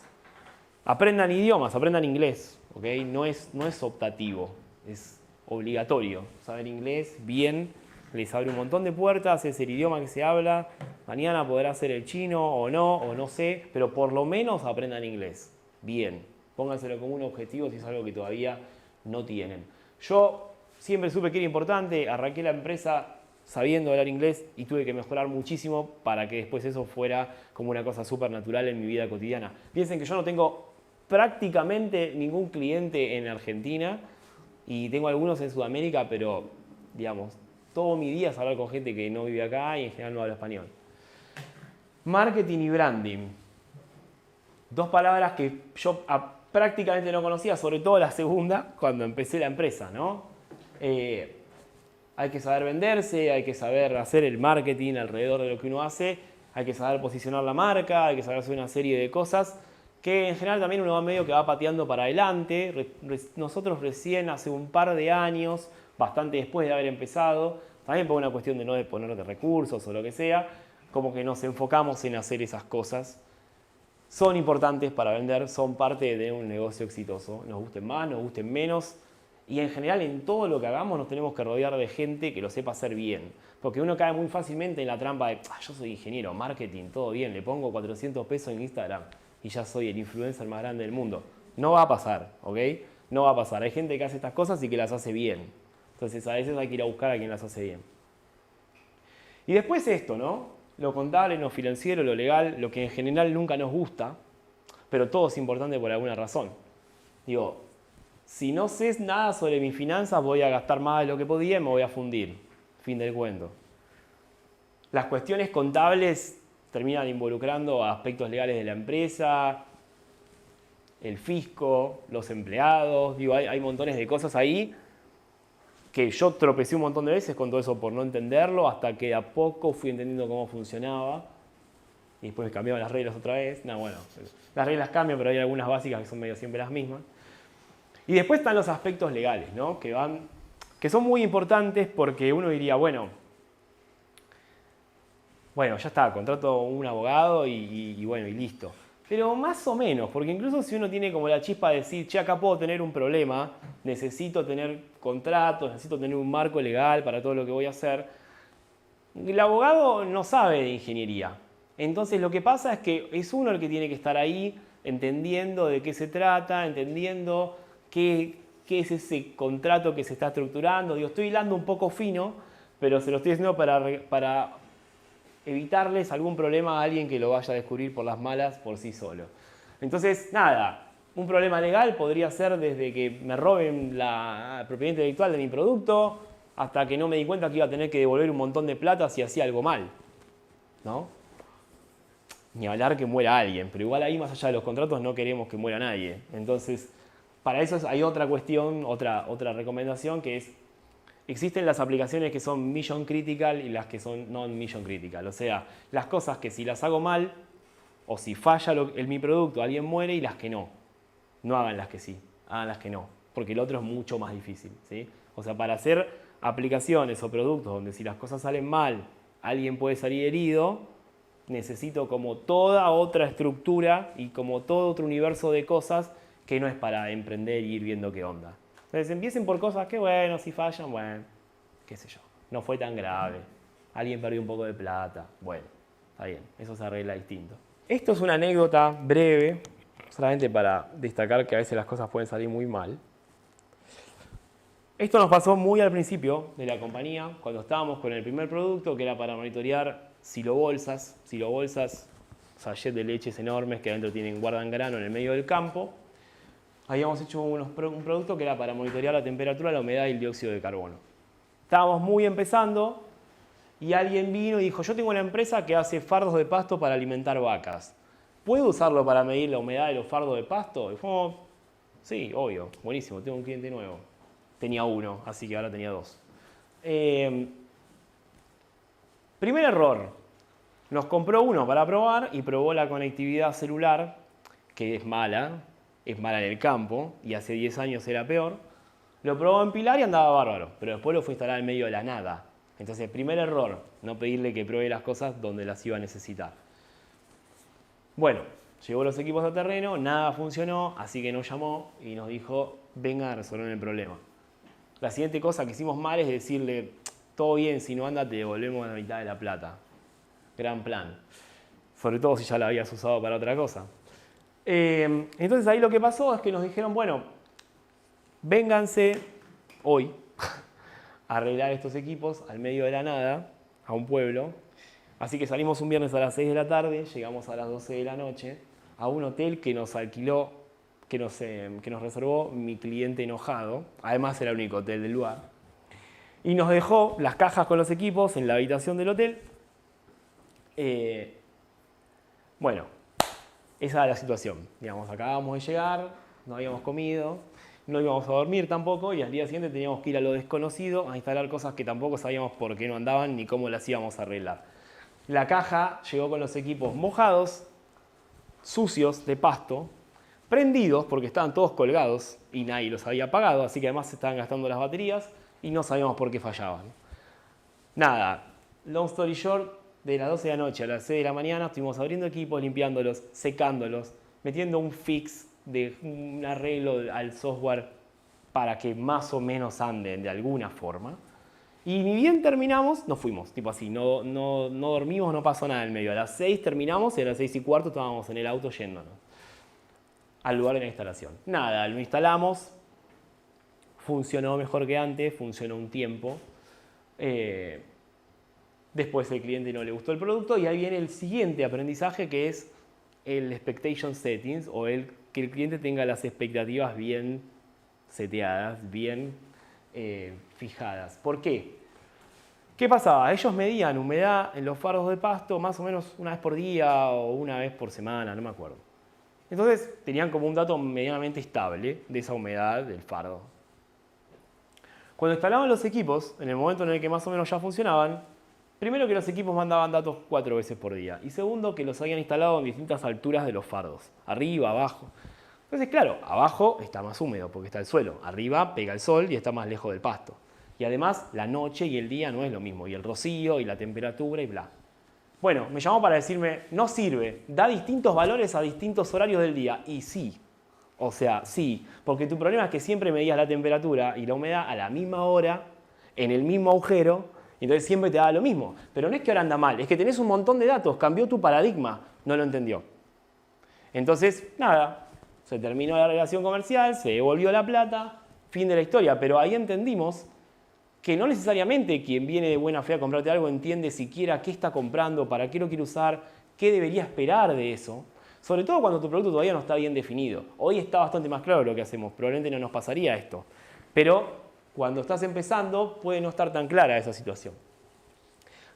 Aprendan idiomas, aprendan inglés, ¿ok? No es optativo, es obligatorio. Saber inglés bien les abre un montón de puertas, es el idioma que se habla, mañana podrá ser el chino o no sé, pero por lo menos aprendan inglés, bien. Pónganselo como un objetivo si es algo que todavía no tienen. Yo siempre supe que era importante, arranqué la empresa sabiendo hablar inglés y tuve que mejorar muchísimo para que después eso fuera como una cosa súper natural en mi vida cotidiana. Piensen que yo no tengo prácticamente ningún cliente en Argentina y tengo algunos en Sudamérica, pero digamos, todo mi día es hablar con gente que no vive acá y en general no habla español. Marketing y branding. Dos palabras que yo prácticamente no conocía, sobre todo la segunda, cuando empecé la empresa, ¿no? Hay que saber venderse, hay que saber hacer el marketing alrededor de lo que uno hace, hay que saber posicionar la marca, hay que saber hacer una serie de cosas que en general también uno va medio que va pateando para adelante. Nosotros recién hace un par de años, bastante después de haber empezado, también por una cuestión de no disponer de recursos o lo que sea, como que nos enfocamos en hacer esas cosas. Son importantes para vender, son parte de un negocio exitoso, nos gusten más, nos gusten menos, y en general en todo lo que hagamos nos tenemos que rodear de gente que lo sepa hacer bien, porque uno cae muy fácilmente en la trampa de yo soy ingeniero, marketing, todo bien, le pongo 400 pesos en Instagram y ya soy el influencer más grande del mundo. No va a pasar, ¿ok? No va a pasar, hay gente que hace estas cosas y que las hace bien, entonces a veces hay que ir a buscar a quien las hace bien. Y después esto, ¿no? Lo contable, lo financiero, lo legal, lo que en general nunca nos gusta, pero todo es importante por alguna razón. Digo, si no sé nada sobre mis finanzas, voy a gastar más de lo que podía y me voy a fundir. Fin del cuento. Las cuestiones contables terminan involucrando a aspectos legales de la empresa, el fisco, los empleados. Digo, hay montones de cosas ahí que yo tropecé un montón de veces con todo eso por no entenderlo, hasta que a poco fui entendiendo cómo funcionaba y después me cambiaban las reglas otra vez. No, bueno, las reglas cambian, pero hay algunas básicas que son medio siempre las mismas. Y después están los aspectos legales, ¿no? Que son muy importantes porque uno diría, bueno, ya está, contrato un abogado y bueno, y listo. Pero más o menos, porque incluso si uno tiene como la chispa de decir, che, acá puedo tener un problema, necesito tener contratos, necesito tener un marco legal para todo lo que voy a hacer, el abogado no sabe de ingeniería. Entonces lo que pasa es que es uno el que tiene que estar ahí entendiendo de qué se trata, entendiendo qué es ese contrato que se está estructurando. Digo, estoy hilando un poco fino, pero se lo estoy haciendo para evitarles algún problema a alguien que lo vaya a descubrir por las malas por sí solo. Entonces, nada, un problema legal podría ser desde que me roben la propiedad intelectual de mi producto hasta que no me di cuenta que iba a tener que devolver un montón de plata si hacía algo mal, ¿no? Ni hablar que muera alguien, pero igual ahí más allá de los contratos no queremos que muera nadie. Entonces, para eso hay otra cuestión, otra recomendación que es: existen las aplicaciones que son mission critical y las que son non-mission critical. O sea, las cosas que si las hago mal o si falla mi producto, alguien muere, y las que no. No hagan las que sí, hagan las que no. Porque el otro es mucho más difícil, ¿sí? O sea, para hacer aplicaciones o productos donde si las cosas salen mal, alguien puede salir herido, necesito como toda otra estructura y como todo otro universo de cosas que no es para emprender y ir viendo qué onda. Entonces empiecen por cosas que, bueno, si fallan, bueno, qué sé yo. no fue tan grave. Alguien perdió un poco de plata. Bueno, está bien, eso se arregla distinto. Esto es una anécdota breve, solamente para destacar que a veces las cosas pueden salir muy mal. Esto nos pasó muy al principio de la compañía, cuando estábamos con el primer producto, que era para monitorear silobolsas, sachet de leches enormes que adentro guardan grano en el medio del campo. Habíamos hecho un producto que era para monitorear la temperatura, la humedad y el dióxido de carbono. Estábamos muy empezando y alguien vino y dijo, yo tengo una empresa que hace fardos de pasto para alimentar vacas. ¿Puedo usarlo para medir la humedad de los fardos de pasto? Y fuimos, sí, obvio, buenísimo, tengo un cliente nuevo. Tenía uno, así que ahora tenía dos. Primer error, nos compró uno para probar y probó la conectividad celular, que es mala en el campo, y hace 10 años era peor. Lo probó en Pilar y andaba bárbaro, pero después lo fue a instalar en medio de la nada. Entonces, primer error, no pedirle que pruebe las cosas donde las iba a necesitar. Bueno, llegó los equipos a terreno, nada funcionó, así que nos llamó y nos dijo, venga a resolver el problema. La siguiente cosa que hicimos mal es decirle, todo bien, si no anda te devolvemos la mitad de la plata. Gran plan. Sobre todo si ya la habías usado para otra cosa. Entonces ahí lo que pasó es que nos dijeron, bueno, vénganse hoy a arreglar estos equipos al medio de la nada, a un pueblo. Así que salimos un viernes a las 6 de la tarde, llegamos a las 12 de la noche a un hotel que nos alquiló, que nos reservó mi cliente enojado. Además era el único hotel del lugar. Y nos dejó las cajas con los equipos en la habitación del hotel. Bueno, esa era la situación. Digamos, acabábamos de llegar, no habíamos comido, no íbamos a dormir tampoco y al día siguiente teníamos que ir a lo desconocido a instalar cosas que tampoco sabíamos por qué no andaban ni cómo las íbamos a arreglar. La caja llegó con los equipos mojados, sucios de pasto, prendidos porque estaban todos colgados y nadie los había apagado, así que además se estaban gastando las baterías y no sabíamos por qué fallaban. Nada, long story short, de las 12 de la noche a las 6 de la mañana estuvimos abriendo equipos, limpiándolos, secándolos, metiendo un fix de un arreglo al software para que más o menos anden de alguna forma. Y ni bien terminamos, nos fuimos, tipo así, no dormimos, no pasó nada en el medio. A las 6 terminamos y a las 6:15 estábamos en el auto yéndonos al lugar de la instalación. Nada, lo instalamos, funcionó mejor que antes, funcionó un tiempo. Después el cliente no le gustó el producto y ahí viene el siguiente aprendizaje que es el expectation settings o que el cliente tenga las expectativas bien seteadas, bien fijadas. ¿Por qué? ¿Qué pasaba? Ellos medían humedad en los fardos de pasto más o menos una vez por día o una vez por semana, no me acuerdo. Entonces tenían como un dato medianamente estable de esa humedad del fardo. Cuando instalaban los equipos, en el momento en el que más o menos ya funcionaban, primero que los equipos mandaban datos 4 veces por día y segundo que los habían instalado en distintas alturas de los fardos, arriba, abajo. Entonces, claro, abajo está más húmedo porque está el suelo, arriba pega el sol y está más lejos del pasto. Y además, la noche y el día no es lo mismo, y el rocío y la temperatura y bla. Bueno, me llamó para decirme, no sirve, da distintos valores a distintos horarios del día. Y sí, o sea, sí, porque tu problema es que siempre medías la temperatura y la humedad a la misma hora, en el mismo agujero, entonces siempre te da lo mismo. Pero no es que ahora anda mal, es que tenés un montón de datos, cambió tu paradigma, no lo entendió. Entonces, nada, se terminó la relación comercial, se devolvió la plata, fin de la historia. Pero ahí entendimos que no necesariamente quien viene de buena fe a comprarte algo entiende siquiera qué está comprando, para qué lo quiere usar, qué debería esperar de eso. Sobre todo cuando tu producto todavía no está bien definido. Hoy está bastante más claro lo que hacemos, probablemente no nos pasaría esto. Pero cuando estás empezando puede no estar tan clara esa situación.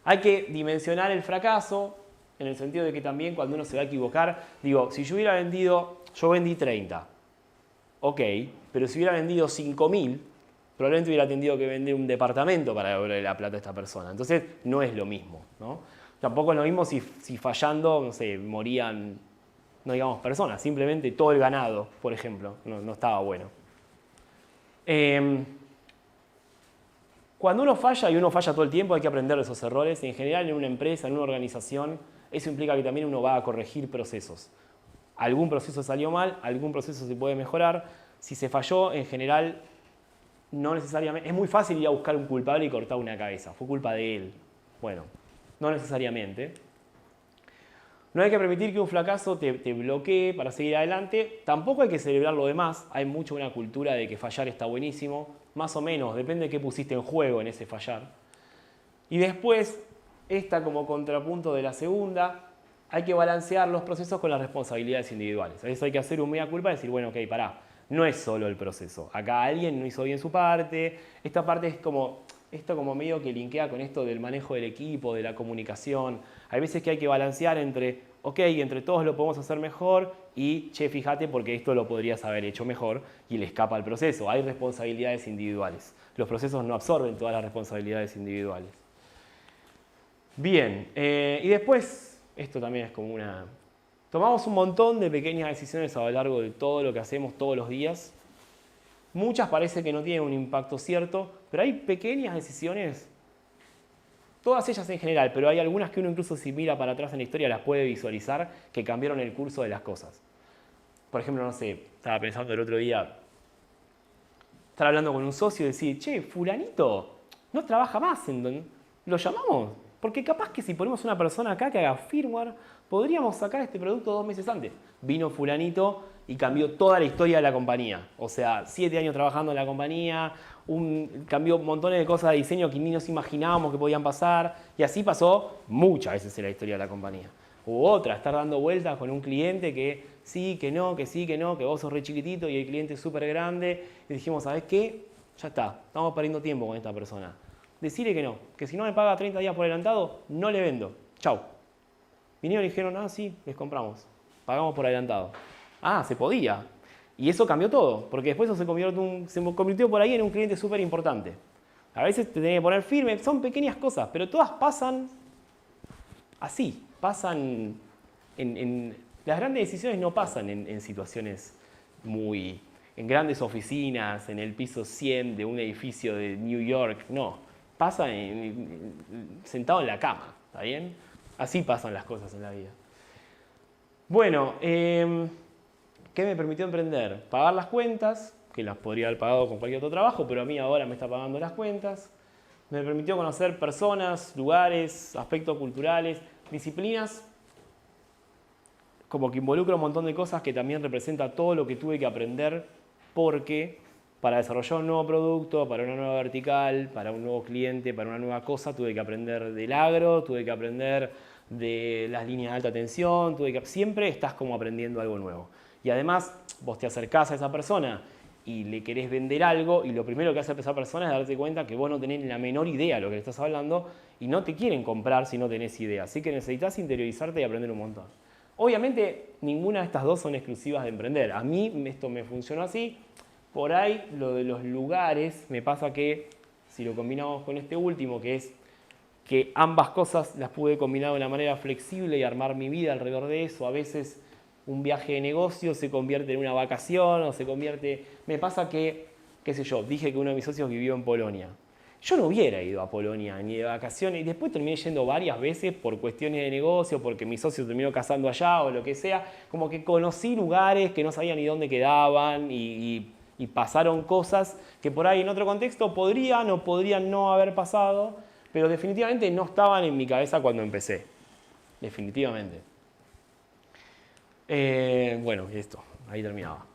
Hay que dimensionar el fracaso en el sentido de que también cuando uno se va a equivocar, digo, si yo vendí 30, ok, pero si hubiera vendido 5.000, probablemente hubiera tenido que vender un departamento para devolverle la plata a esta persona. Entonces no es lo mismo, ¿no? Tampoco es lo mismo si fallando, no sé, morían, no digamos personas, simplemente todo el ganado, por ejemplo, no estaba bueno. Cuando uno falla, y uno falla todo el tiempo, hay que aprender de esos errores. En general, en una empresa, en una organización, eso implica que también uno va a corregir procesos. Algún proceso salió mal, algún proceso se puede mejorar. Si se falló, en general, no necesariamente, es muy fácil ir a buscar un culpable y cortar una cabeza, fue culpa de él. Bueno, no necesariamente. No hay que permitir que un fracaso te bloquee para seguir adelante. Tampoco hay que celebrar lo demás. Hay mucho una cultura de que fallar está buenísimo. Más o menos, depende de qué pusiste en juego en ese fallar. Y después, esta como contrapunto de la segunda, hay que balancear los procesos con las responsabilidades individuales. A veces hay que hacer un mea culpa y decir, bueno, ok, pará, no es solo el proceso. Acá alguien no hizo bien su parte. Esta parte es como, esto como medio que linkea con esto del manejo del equipo, de la comunicación. Hay veces que hay que balancear entre, ok, entre todos lo podemos hacer mejor y, che, fíjate porque esto lo podrías haber hecho mejor y le escapa al proceso. Hay responsabilidades individuales. Los procesos no absorben todas las responsabilidades individuales. Bien, y después, esto también es como una... Tomamos un montón de pequeñas decisiones a lo largo de todo lo que hacemos todos los días. Muchas parece que no tienen un impacto cierto, pero hay pequeñas decisiones, todas ellas en general, pero hay algunas que uno incluso si mira para atrás en la historia las puede visualizar que cambiaron el curso de las cosas. Por ejemplo, no sé, estaba pensando el otro día, estar hablando con un socio y decir, che, fulanito no trabaja más, ¿lo llamamos? Porque capaz que si ponemos una persona acá que haga firmware, podríamos sacar este producto 2 meses antes. Vino fulanito y cambió toda la historia de la compañía. O sea, 7 años trabajando en la compañía, cambió montones de cosas de diseño que ni nos imaginábamos que podían pasar. Y así pasó muchas veces en la historia de la compañía. U otra, estar dando vueltas con un cliente que sí, que no, que sí, que no, que vos sos re chiquitito y el cliente es súper grande. Y dijimos, ¿sabés qué? Ya está, estamos perdiendo tiempo con esta persona. Decirle que no, que si no me paga 30 días por adelantado, no le vendo. Chau. Vinieron y dijeron, ah, sí, les compramos. Pagamos por adelantado. Ah, se podía. Y eso cambió todo, porque después eso se convirtió por ahí en un cliente súper importante. A veces te tenés que poner firme, son pequeñas cosas, pero todas pasan así. Pasan las grandes decisiones no pasan en situaciones muy... en grandes oficinas, en el piso 100 de un edificio de New York, no. Pasa sentado en la cama, ¿está bien? Así pasan las cosas en la vida. Bueno, ¿qué me permitió emprender? Pagar las cuentas, que las podría haber pagado con cualquier otro trabajo, pero a mí ahora me está pagando las cuentas. Me permitió conocer personas, lugares, aspectos culturales, disciplinas, como que involucra un montón de cosas que también representa todo lo que tuve que aprender porque para desarrollar un nuevo producto, para una nueva vertical, para un nuevo cliente, para una nueva cosa, tuve que aprender del agro, tuve que aprender de las líneas de alta tensión, siempre estás como aprendiendo algo nuevo. Y además, vos te acercás a esa persona y le querés vender algo y lo primero que hace esa persona es darte cuenta que vos no tenés la menor idea de lo que le estás hablando y no te quieren comprar si no tenés idea. Así que necesitas interiorizarte y aprender un montón. Obviamente, ninguna de estas dos son exclusivas de emprender. A mí esto me funcionó así. Por ahí, lo de los lugares, me pasa que, si lo combinamos con este último, que es que ambas cosas las pude combinar de una manera flexible y armar mi vida alrededor de eso. A veces un viaje de negocio se convierte en una vacación o se convierte... Me pasa que, qué sé yo, dije que uno de mis socios vivió en Polonia. Yo no hubiera ido a Polonia ni de vacaciones y después terminé yendo varias veces por cuestiones de negocio, porque mi socio terminó casando allá o lo que sea. Como que conocí lugares que no sabía ni dónde quedaban y pasaron cosas que por ahí en otro contexto podrían o podrían no haber pasado, pero definitivamente no estaban en mi cabeza cuando empecé. Definitivamente. Bueno, y esto, ahí terminaba.